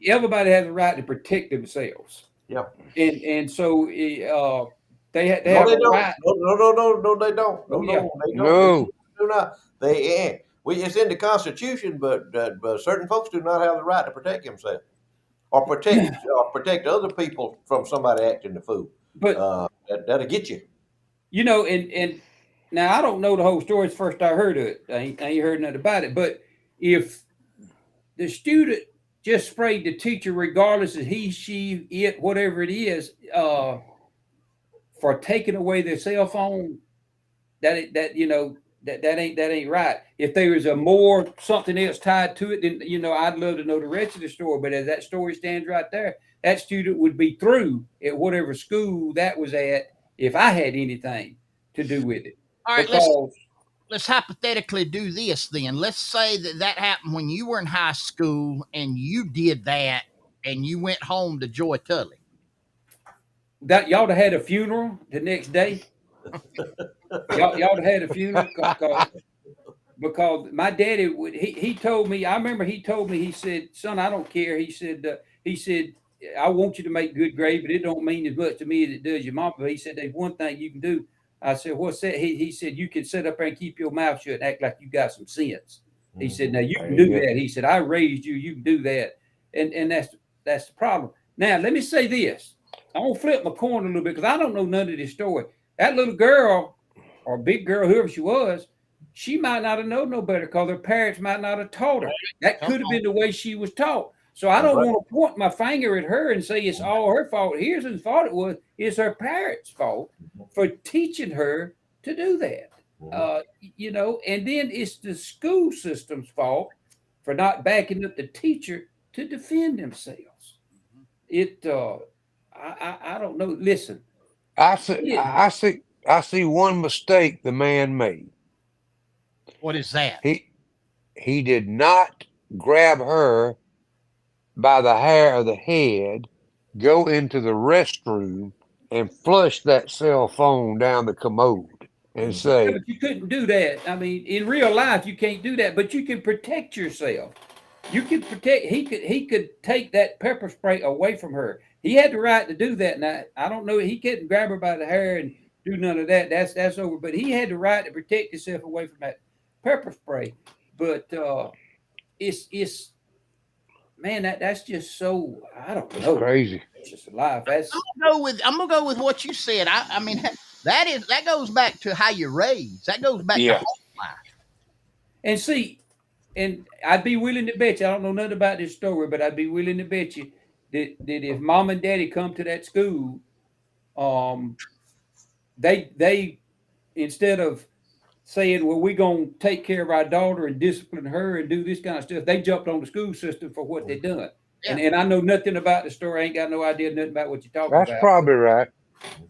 Everybody has a right to protect themselves, Yeah. and so they No, have they a don't. right. No, they don't. No, Oh, yeah. they don't. no. They do not. It's in the Constitution, but certain folks do not have the right to protect themselves or protect other people from somebody acting the fool. But That'll get you. and now I don't know the whole story. It's the first I heard of it. I ain't heard nothing about it. But if the student just sprayed the teacher, regardless of he, she, it, whatever it is, for taking away their cell phone, that ain't right. If there was a more something else tied to it, then I'd love to know the rest of the story. But as that story stands right there, that student would be through at whatever school that was at if I had anything to do with it. All right, Because let's hypothetically do this then. Let's say that happened when you were in high school and you did that and you went home to Joy Tully. that y'all had a funeral the next day. Y'all had a funeral because my daddy he told me. I remember he told me. He said, "Son, I don't care." He said, "I want you to make good grades, but it don't mean as much to me as it does your mom." But he said, "There's one thing you can do." I said, "What's that?" He said, "You can sit up there and keep your mouth shut and act like you got some sense." He said, "Now you can do that." He said, "I raised you. You can do that." And that's the problem. Now let me say this. I'm gonna flip my coin a little bit because I don't know none of this story. That little girl or big girl, whoever she was, she might not have known no better because her parents might not have taught her. That could have been the way she was taught. So I That's don't right. want to point my finger at her and say it's all her fault. Here's whose fault it was. It's her parents' fault for teaching her to do that. Mhm. And then it's the school system's fault for not backing up the teacher to defend themselves. It, I don't know. Listen, I see, it, I see, I see one mistake the man made. What is that? He did not grab her by the hair of the head, go into the restroom, and flush that cell phone down the commode and Mhm. yeah, say, but you couldn't do that. I mean, in real life, you can't do that, but you can protect yourself. You could protect. He could take that pepper spray away from her. He had the right to do that. Now I don't know. He couldn't grab her by the hair and do none of that. That's over. But he had the right to protect himself away from that pepper spray. But it's man, that's just so I don't "It's know. crazy." It's just life. That's I'm gonna go with what you said. I mean that goes back to how you're raised. That goes back to Yeah. home life. and see, and I'd be willing to bet you. I don't know nothing about this story, but I'd be willing to bet you that if mom and daddy come to that school, um, they instead of saying, "Well, we're gonna take care of our daughter and discipline her and do this kind of stuff," they jumped on the school system for what they done. Yeah. And I know nothing about the story. I ain't got no idea nothing about what you're talking That's about. probably right.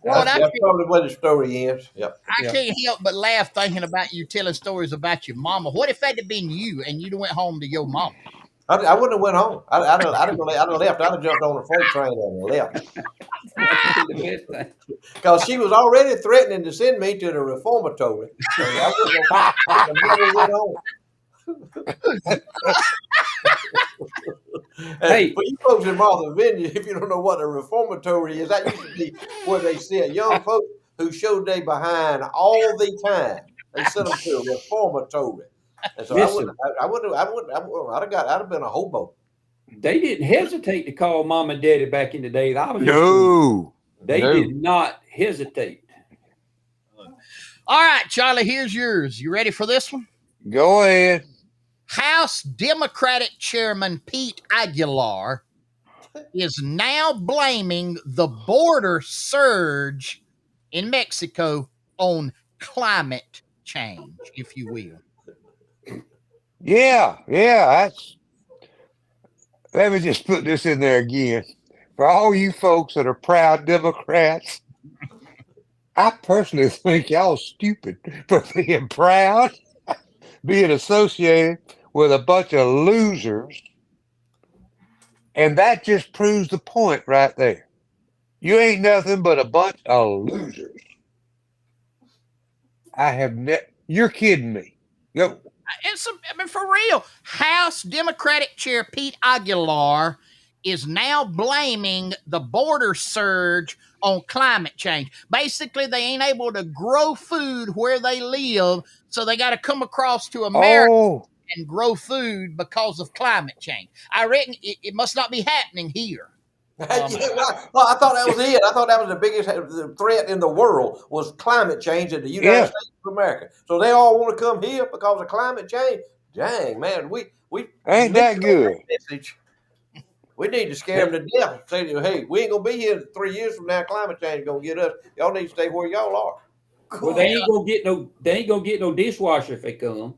Well, But That's probably where the story ends. Yep. I yeah, can't help but laugh thinking about you telling stories about your mama. What if that had been you and you'd went home to your mama? I wouldn't have went home. I'd have left. I'd have jumped on the freight train and left that's been the best thing. because she was already threatening to send me to the reformatory. So I wouldn't have never went home. And Hey, for you folks in Martha Vineyard, if you don't know what a reformatory is, that used to be where they sent young folks who showed they behind all the time. They sent them to a reformatory. And so listen, I'd have been a hobo. they didn't hesitate to call mom and daddy back in the days I was in school. No, They no. did not hesitate. All right, Charlie, here's yours. You ready for this one? Go ahead. House Democratic Chairman Pete Aguilar is now blaming the border surge in Mexico on climate change, if you will. Yeah, that's. Let me just put this in there again. For all you folks that are proud Democrats, I personally think y'all stupid for being proud, being associated with a bunch of losers. And that just proves the point right there. You ain't nothing but a bunch of losers. You're kidding me. Yo, I mean, for real. House Democratic Chair Pete Aguilar is now blaming the border surge on climate change. Basically, they ain't able to grow food where they live, so they got to come across to America oh, and grow food because of climate change. I reckon it must not be happening here. Yeah, well, I thought that was it. I thought that was the biggest threat in the world was climate change in the United yeah, States of America. So they all want to come here because of climate change. Dang, man, we ain't missed that on that good? message. We need to scare them to death. Say, hey, we ain't gonna be here 3 years from now. Climate change is gonna get us. Y'all need to stay where y'all are. Well, they ain't gonna get no dishwasher if they come.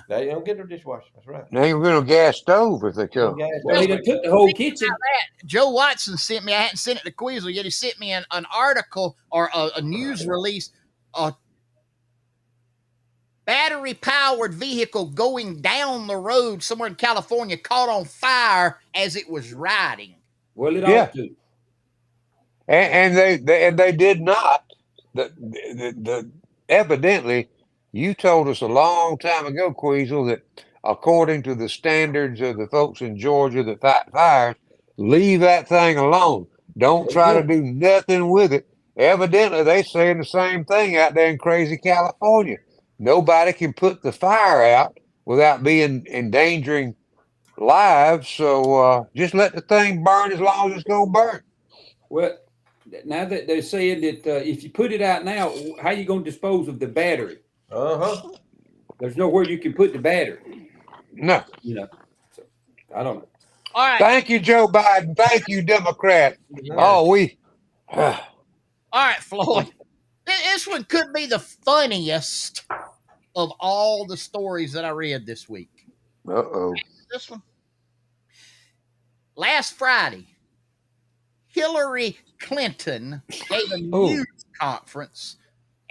They don't get no dishwasher. That's right. They ain't gonna gas stove if they No come. gas. Well, Well, they done took the whole kitchen. Joe Watson sent me, I hadn't sent it to Queasel yet. He sent me an article or a news release. A battery powered vehicle going down the road somewhere in California caught on fire as it was riding. Well, it Yeah, ought to. and they did not. The evidently, you told us a long time ago, Queasel, that according to the standards of the folks in Georgia that fight fires, leave that thing alone. Don't Well, try to yeah. do nothing with it. Evidently, they saying the same thing out there in crazy California. Nobody can put the fire out without being endangering lives. So just let the thing burn as long as it's gonna burn. Well, now that they're saying that if you put it out now, how you gonna dispose of the battery? Uh-huh. There's nowhere you can put the battery. No. So I don't know. All right. Thank you, Joe Biden. Thank you, Democrat. Yeah. Oh, we. All right, Floyd. This one could be the funniest of all the stories that I read this week. Uh-oh. This one. Last Friday, Hillary Clinton gave a Oh. news conference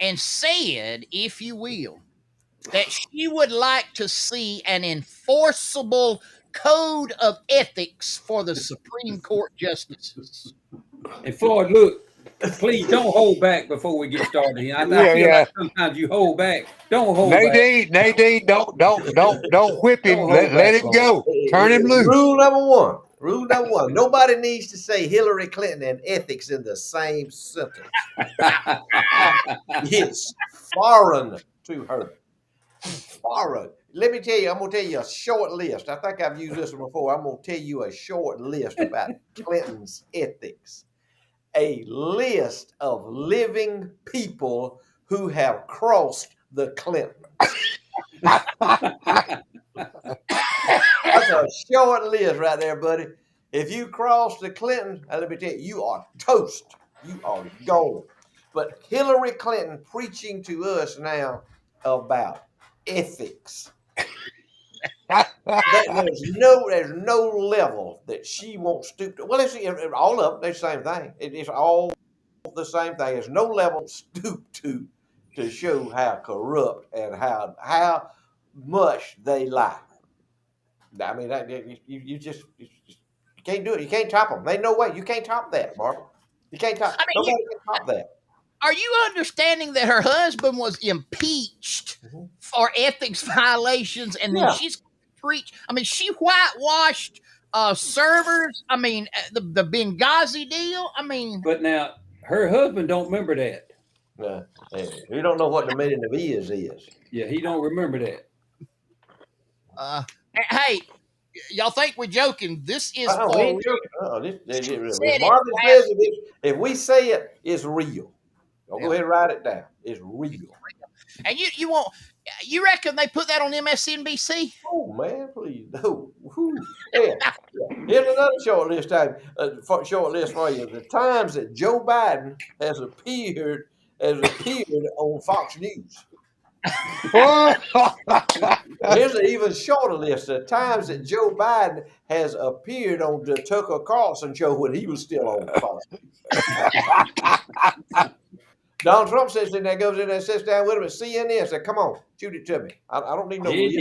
and said, if you will, that she would like to see an enforceable code of ethics for the Supreme Court justices. And Floyd, look, please don't hold back before we get started. I Yeah, feel yeah. like sometimes you hold back. Don't hold back. Nadine, don't whip him. Don't hold Let back, him go. Turn him loose. Rule number one. Rule number one. Nobody needs to say Hillary Clinton and ethics in the same sentence. It's foreign to her. Foreign. Let me tell you, I'm going to tell you a short list. I think I've used this one before. I'm going to tell you a short list about Clinton's ethics. A list of living people who have crossed the Clintons. That's a short list right there, buddy. If you cross the Clintons, let me tell you, you are toast. You are gone. But Hillary Clinton preaching to us now about ethics. There's no level that she won't stoop to. Well, it's all of them. They're the same thing. It's all the same thing. There's no level stoop to show how corrupt and how much they lie. I mean, you just can't do it. You can't top them. Ain't no way. You can't top that, Barbara. You can't top. I mean, Nobody can top that. Are you understanding that her husband was impeached for ethics violations, and then Yeah. she's preach? I mean, she whitewashed servers. I mean, the Benghazi deal. I mean, But now her husband don't remember that. You don't know what the meaning of is. Yeah, he don't remember that. hey, y'all think we're joking? This is We for ain't joking. If said it Marvin last says it, if we say it, it's real. Go Yeah. ahead and write it down. It's real. And you won't. You reckon they put that on MSNBC? Oh man, please no. Yeah. Here's another short list for you. The times that Joe Biden has appeared on Fox News. Here's an even shorter list of times that Joe Biden has appeared on the Tucker Carlson show when he was still on Fox News. Donald Trump sits in there, goes in there, sits down with him at CNN, said, "Come on, shoot it to me. I don't need no list.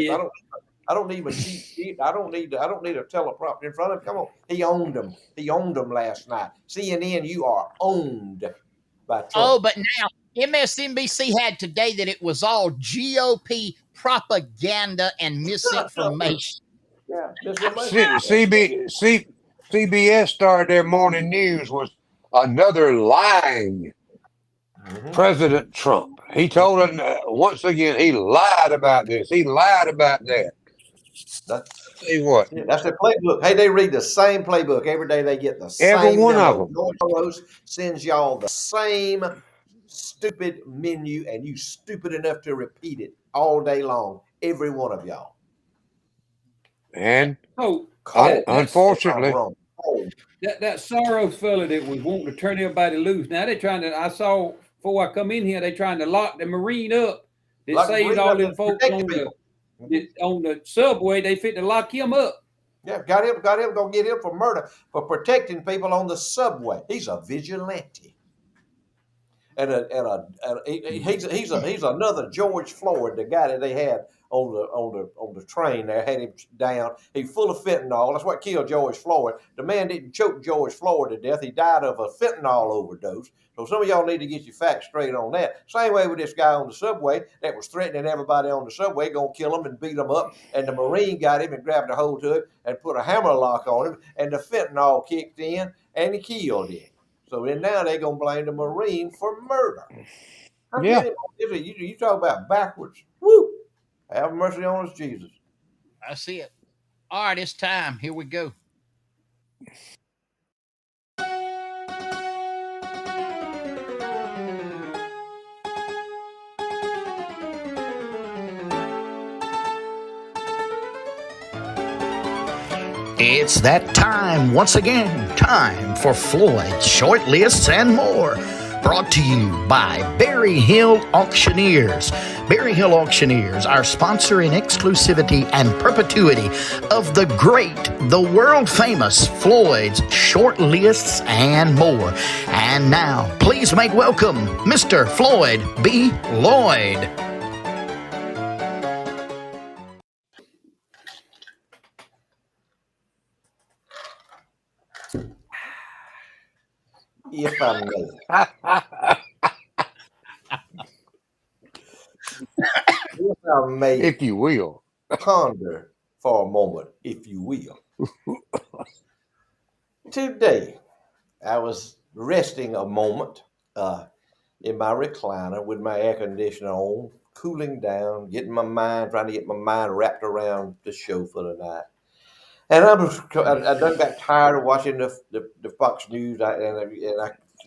I don't need a cheat sheet. I don't need a teleprompter in front of him. Come on." He owned them. He owned them last night. CNN, you are owned by Trump. Oh, but now MSNBC had today that it was all GOP propaganda and misinformation. Yeah, misinformation. CBS started their morning news was another lying President Trump. He told us once again he lied about this. He lied about that. Tell what? Yeah, that's their playbook. Hey, they read the same playbook every day. They get the same. Every one memo. of them. George Soros sends y'all the same stupid menu, and you stupid enough to repeat it all day long. Every one of y'all. And Unfortunately, that Soros fella that was wanting to turn everybody loose. Now they're trying to. I saw before I come in here, they're trying to lock the Marine up. That saved all them folks on the subway. They fit to lock him up. Yeah, got him. Gonna get him for murder for protecting people on the subway. He's a vigilante. And he's another George Floyd, the guy that they had on the train there, had him down. He's full of fentanyl. That's what killed George Floyd. The man didn't choke George Floyd to death. He died of a fentanyl overdose. So some of y'all need to get your facts straight on that. Same way with this guy on the subway that was threatening everybody on the subway, gonna kill him and beat him up. And the Marine got him and grabbed a hold to him and put a hammer lock on him. And the fentanyl kicked in and he killed him. So then now they're going to blame the Marine for murder. Yeah. You talk about backwards. Woo! Have mercy on us, Jesus. I see it. All right, it's time. Here we go. It's that time once again. Time for Floyd Short Lists and More. Brought to you by Berry Hill Auctioneers. Berry Hill Auctioneers, our sponsor in exclusivity and perpetuity of the great, the world famous Floyd's Short Lists and More. And now, please make welcome Mr. Floyd B. Lloyd. If I may. If I may If you will. ponder for a moment, if you will. Today, I was resting a moment in my recliner with my air conditioner on, cooling down, trying to get my mind wrapped around the show for the night. And I done got tired of watching the Fox News,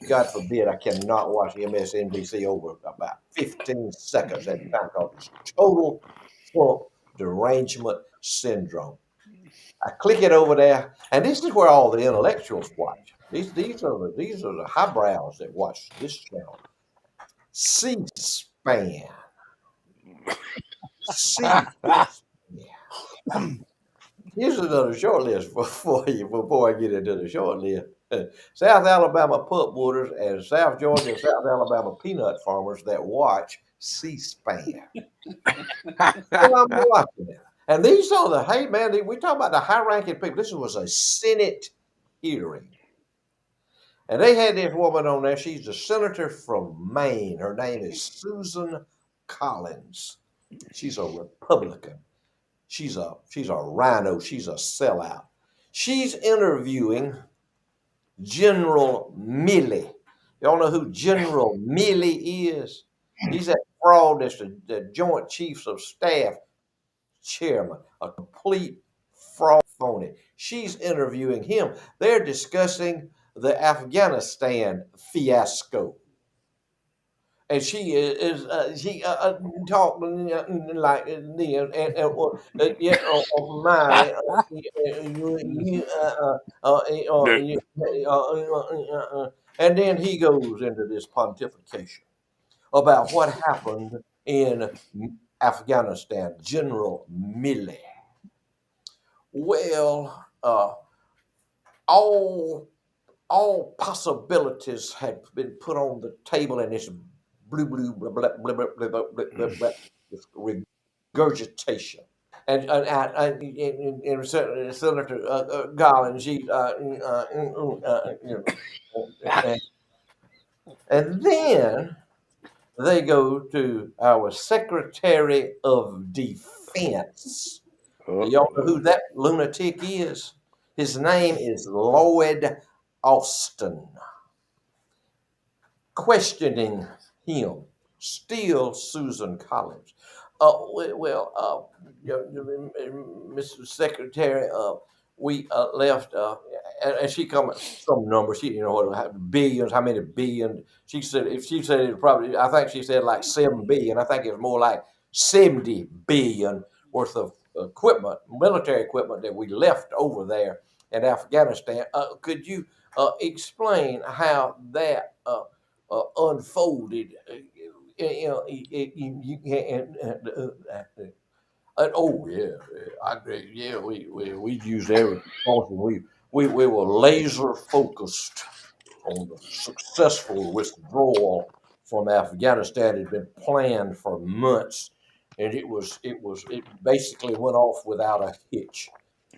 God forbid, I cannot watch MSNBC over about 15 seconds at a time because it's total Trump derangement syndrome. I click it over there, and this is where all the intellectuals watch. These are the highbrows that watch this channel. C-SPAN. C-SPAN. Here's another short list for you before I get into the short list. South Alabama pulpwooders and South Georgia and South Alabama peanut farmers that watch C-SPAN. Well, I'm watching it. And these are hey man, we talk about the high-ranking people. This was a Senate hearing. And they had this woman on there. She's a senator from Maine. Her name is Susan Collins. She's a Republican. She's a rhino. She's a sellout. She's interviewing General Milley. Y'all know who General Milley is? He's that fraud that's the Joint Chiefs of Staff chairman, a complete fraud phony. She's interviewing him. They're discussing the Afghanistan fiasco. And she talking like and then he goes into this pontification about what happened in Afghanistan, General Milley. Well, all possibilities had been put on the table, and this regurgitation. And Senator Garland, and then they go to our Secretary of Defense. Y'all know who that lunatic is? His name is Lloyd Austin. Questioning him, still Susan Collins. Mr. Secretary, we left, and she come up some number. She, billions, how many billion? She said it probably. I think she said like 7 billion. I think it was more like 70 billion worth of equipment, military equipment that we left over there in Afghanistan. Could you explain how that unfolded? We used every precaution. We were laser focused on the successful withdrawal from Afghanistan. It had been planned for months, and it basically went off without a hitch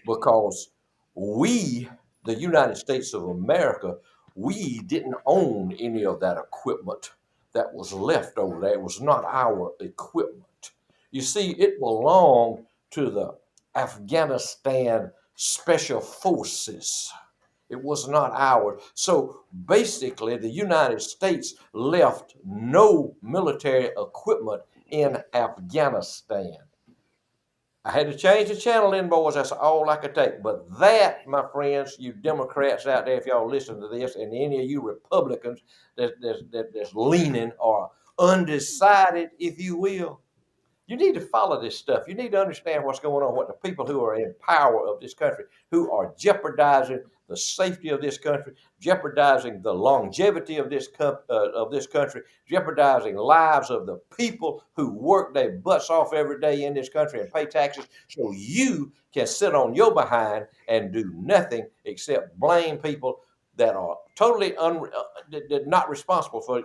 because we, the United States of America, we didn't own any of that equipment that was left over there. It was not our equipment. You see, it belonged to the Afghanistan Special Forces. It was not ours. So basically, the United States left no military equipment in Afghanistan. I had to change the channel in, boys. That's all I could take. But that, my friends, you Democrats out there, if y'all listen to this, and any of you Republicans that's leaning or undecided, if you will, You need to follow this stuff. You need to understand what's going on, what the people who are in power of this country, who are jeopardizing the safety of this country, jeopardizing the longevity of this country, jeopardizing lives of the people who work their butts off every day in this country and pay taxes, so you can sit on your behind and do nothing except blame people that are totally not responsible for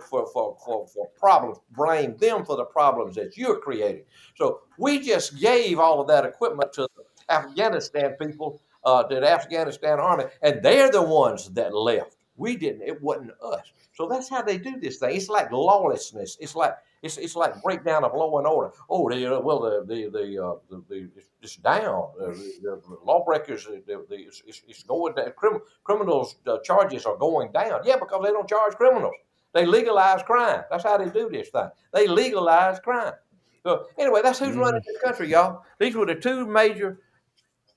problems. Blame them for the problems that you're creating. So we just gave all of that equipment to the Afghanistan people, to the Afghanistan army, and they're the ones that left. We didn't. It wasn't us. So that's how they do this thing. It's like lawlessness. It's like breakdown of law and order. Oh, it's down. The lawbreakers, it's going down. Criminals charges are going down. Yeah, because they don't charge criminals. They legalize crime. That's how they do this thing. They legalize crime. So anyway, that's who's running this country, y'all. These were the two major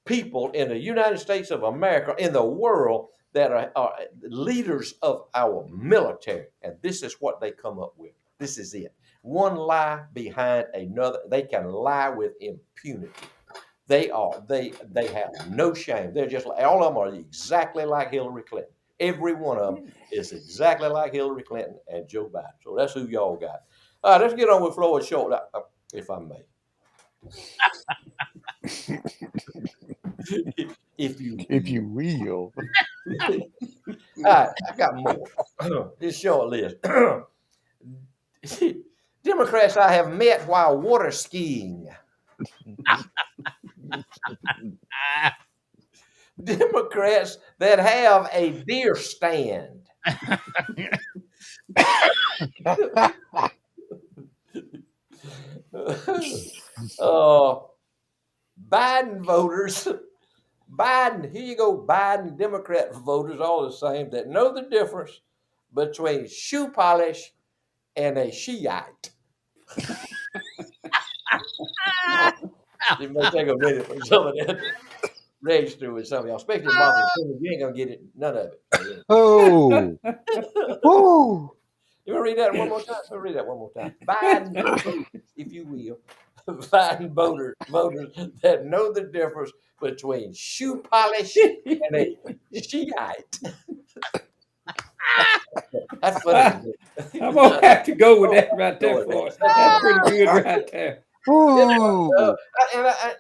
people in the United States of America, in the world, that are leaders of our military. And this is what they come up with. This is it. One lie behind another. They can lie with impunity. They have no shame. They're just like, all of them are exactly like Hillary Clinton. Every one of them is exactly like Hillary Clinton and Joe Biden. So that's who y'all got. All right, let's get on with Floyd Short, if I may. If you will. All right, I got more. This short list. Democrats I have met while water skiing. Democrats that have a deer stand. Biden voters, here you go, Biden Democrat voters, all the same, that know the difference between shoe polish and a Shiite. It may take a minute for some of that to register with some of y'all, especially Martha. You ain't gonna get it, none of it. Oh, oh. You want to read that one more time? Let me read that one more time. Biden, if you will, Biden voters that know the difference between shoe polish and a Shiite. That's funny. I'm gonna have to go with that right there, Floyd. That's pretty good right there.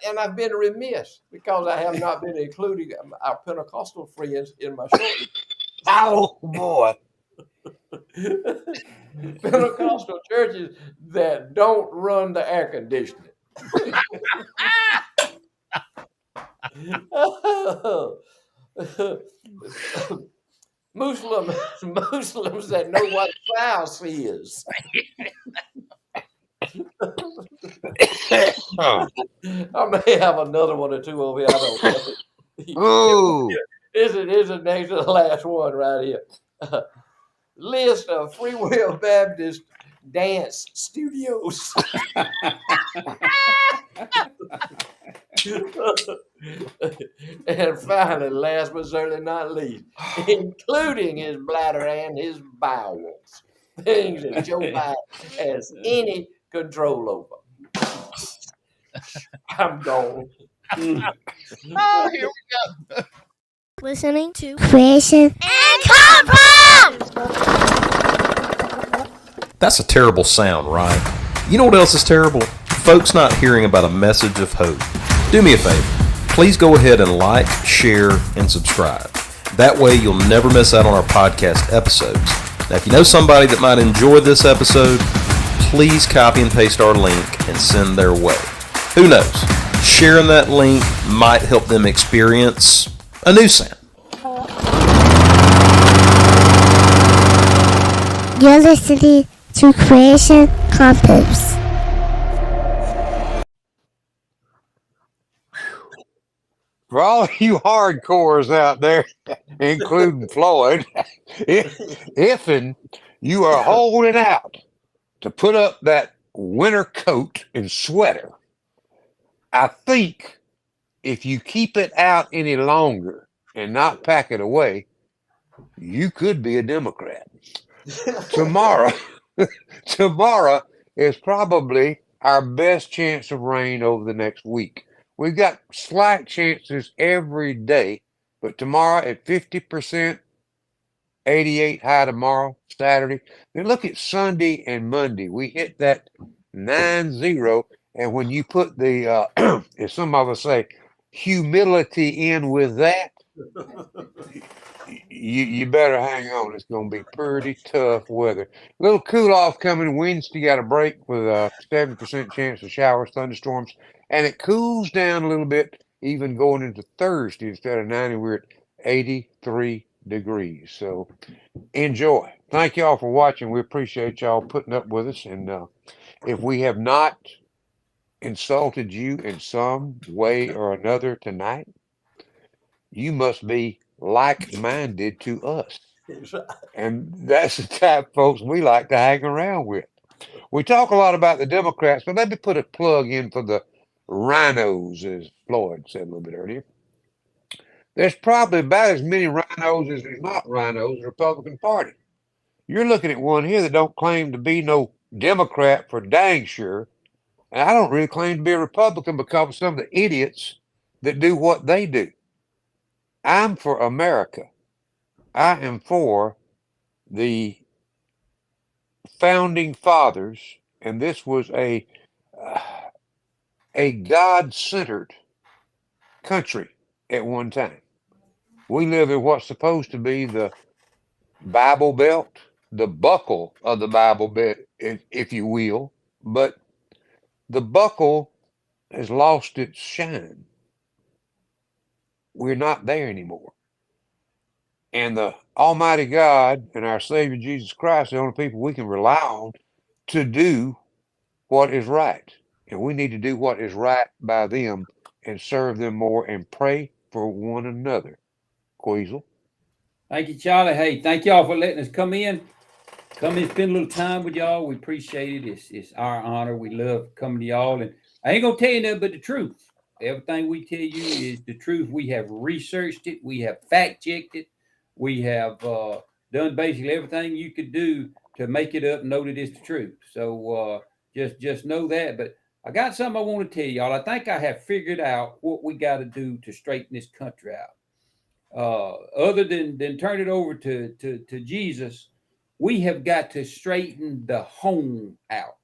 And I've been remiss because I have not been including our Pentecostal friends in my short. Oh boy. Pentecostal churches that don't run the air conditioning. Muslims that know what spouse is. I may have another one or two over here. I don't know. Oh. Here's the next to the last one right here. List of Free Will Baptist dance studios. And finally, last but certainly not least, including his bladder and his bowels, things that Joe Biden has any control over. I'm gone. Oh, here we go. Listening to Creation and Compound. That's a terrible sound, right? You know what else is terrible? Folks not hearing about a message of hope. Do me a favor. Please go ahead and like, share, and subscribe. That way you'll never miss out on our podcast episodes. Now, if you know somebody that might enjoy this episode, please copy and paste our link and send their way. Who knows? Sharing that link might help them experience a new sound. You're listening to Creation Campus. For all you hardcores out there, including Floyd, if you are holding out to put up that winter coat and sweater, I think if you keep it out any longer and not pack it away, you could be a Democrat. Tomorrow is probably our best chance of rain over the next week. We've got slight chances every day, but tomorrow at 50%, 88 high tomorrow, Saturday. Then look at Sunday and Monday. We hit that 9-0. And when you put the, as some of us say, humility in with that, you better hang on. It's going to be pretty tough weather. A little cool off coming Wednesday. Got a break with a 70% chance of showers, thunderstorms, and it cools down a little bit even going into Thursday. Instead of 90, we're at 83 degrees. So enjoy. Thank y'all for watching. We appreciate y'all putting up with us. And if we have not insulted you in some way or another tonight, you must be like-minded to us. And that's the type of folks we like to hang around with. We talk a lot about the Democrats, but let me put a plug in for the rhinos, as Floyd said a little bit earlier. There's probably about as many rhinos as there's not rhinos in the Republican Party. You're looking at one here that don't claim to be no Democrat for dang sure. And I don't really claim to be a Republican because of some of the idiots that do what they do. I'm for America. I am for the founding fathers, and this was a God-centered country at one time. We live in what's supposed to be the Bible Belt, the buckle of the Bible Belt, if you will, but the buckle has lost its shine. We're not there anymore. And the Almighty God and our Savior Jesus Christ are the only people we can rely on to do what is right. And we need to do what is right by them and serve them more and pray for one another. Queasel. Thank you, Charlie. Hey, thank y'all for letting us come in. Come and spend a little time with y'all. We appreciate it. It's our honor. We love coming to y'all. And I ain't gonna tell you nothing but the truth. Everything we tell you is the truth. We have researched it. We have fact checked it. We have done basically everything you could do to make it up and know that it's the truth. So just know that. But I got something I want to tell y'all. I think I have figured out what we got to do to straighten this country out. Other than turn it over to Jesus, we have got to straighten the home out.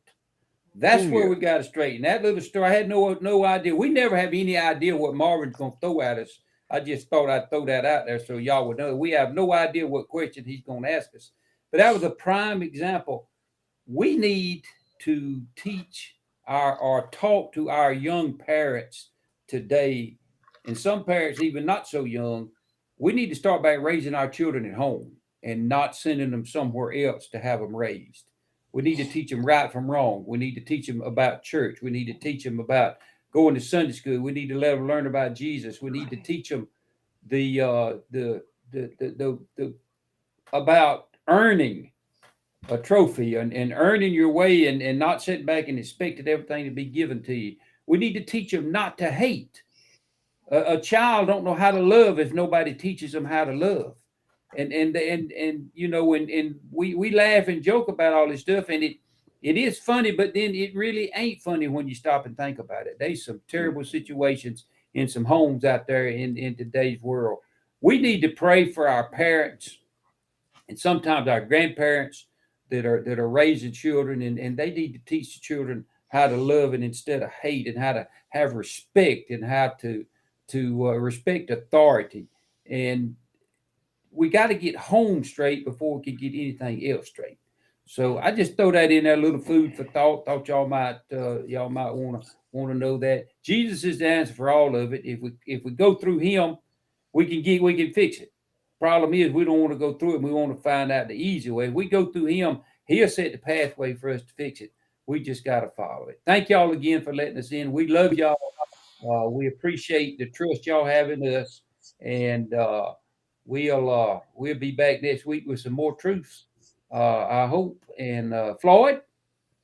That's where we got to straighten that little story. I had no idea. We never have any idea what Marvin's going to throw at us. I just thought I'd throw that out there so y'all would know. We have no idea what question he's going to ask us. But that was a prime example. We need to teach or talk to our young parents today, and some parents even not so young. We need to start by raising our children at home and not sending them somewhere else to have them raised. We need to teach them right from wrong. We need to teach them about church. We need to teach them about going to Sunday school. We need to let them learn about Jesus. We need to teach them the about earning a trophy and earning your way and not sitting back and expecting everything to be given to you. We need to teach them not to hate. A child don't know how to love if nobody teaches them how to love. And you know, and we laugh and joke about all this stuff, and it is funny, but then it really ain't funny when you stop and think about it. There's some terrible situations in some homes out there in today's world. We need to pray for our parents and sometimes our grandparents that are raising children, and they need to teach the children how to love and instead of hate, and how to have respect, and how to respect authority. And we got to get home straight before we can get anything else straight. So I just throw that in there, a little food for thought. Thought y'all might want to know that Jesus is the answer for all of it. If we go through Him, we can fix it. Problem is we don't want to go through it. We want to find out the easy way. If we go through Him, He'll set the pathway for us to fix it. We just got to follow it. Thank y'all again for letting us in. We love y'all. We appreciate the trust y'all have in us, and we'll be back next week with some more truths. I hope. And Floyd.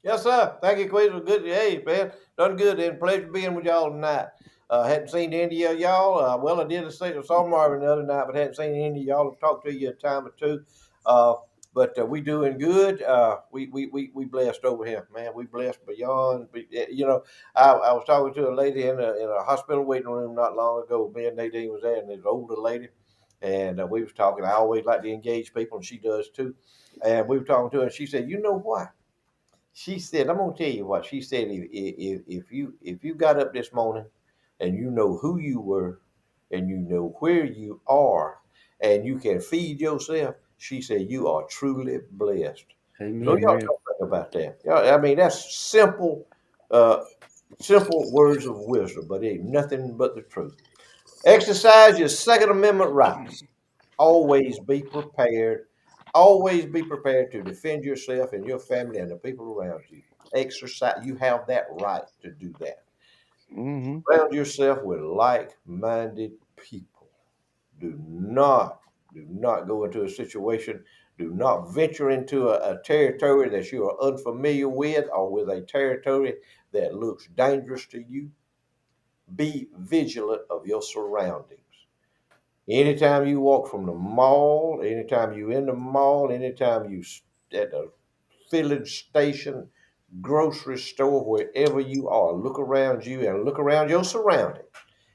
Yes, sir. Thank you, Queasel. Good. Hey, man, done good. And pleasure being with y'all tonight. Hadn't seen any of y'all. Well, I saw Marvin the other night, but hadn't seen any of y'all. I've talked to you a time or two. But we doing good. We blessed over here, man. We blessed beyond. I was talking to a lady in a hospital waiting room not long ago. Me and Nadine was there, and there's an older lady, and we was talking. I always like to engage people, and she does too. And we were talking to her, and she said, "You know what?" She said, "I'm gonna tell you what." She said, "If you got up this morning, and you know who you were, and you know where you are, and you can feed yourself," she said, "you are truly blessed." So Amen. y'all don't think about that. I mean, that's uh, simple words of wisdom, but it ain't nothing but the truth. Exercise your Second Amendment rights. Always be prepared. Always be prepared to defend yourself and your family and the people around you. Exercise. You have that right to do that. Mm-hmm. Surround yourself with like-minded people. Do not go into a situation. Do not venture into a territory that you are unfamiliar with or with a territory that looks dangerous to you. Be vigilant of your surroundings. Anytime you walk from the mall, anytime you in the mall, anytime you at the filling station, grocery store, wherever you are, look around you and look around your surroundings.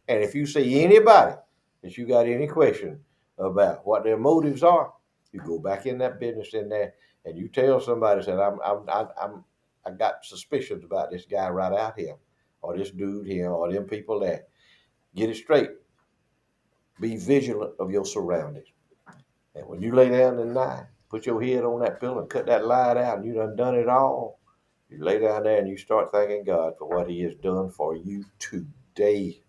And if you see anybody that you got any question about what their motives are, you go back in that business in there and you tell somebody that I got suspicions about this guy right out here, or this dude here, or them people there. Get it straight. Be vigilant of your surroundings. And when you lay down tonight, put your head on that pillow and cut that light out, and you done it all. You lay down there and you start thanking God for what He has done for you today,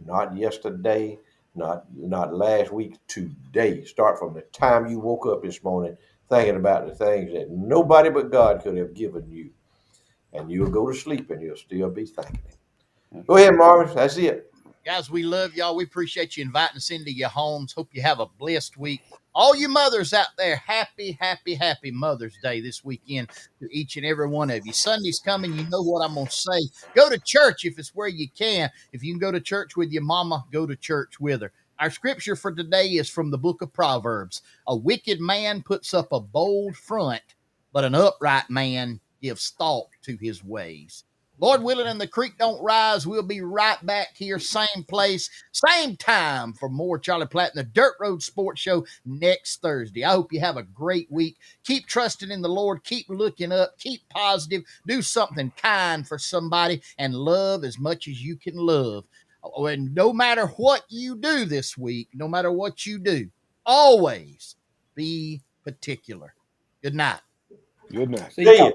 not yesterday, not last week. Today, start from the time you woke up this morning, thinking about the things that nobody but God could have given you, and you'll go to sleep and you'll still be thanking Him. Go ahead, Marvin. That's it. Guys, we love y'all. We appreciate you inviting us into your homes. Hope you have a blessed week. All you mothers out there, happy, happy, happy Mother's Day this weekend to each and every one of you. Sunday's coming. You know what I'm going to say. Go to church if it's where you can. If you can go to church with your mama, go to church with her. Our scripture for today is from the book of Proverbs. A wicked man puts up a bold front, but an upright man gives thought to his ways. Lord willing, and the creek don't rise, we'll be right back here, same place, same time for more Charlie Platt and the Dirt Road Sports Show next Thursday. I hope you have a great week. Keep trusting in the Lord. Keep looking up. Keep positive. Do something kind for somebody and love as much as you can love. And no matter what you do this week, no matter what you do, always be particular. Good night. Good night. See See y'all. ya.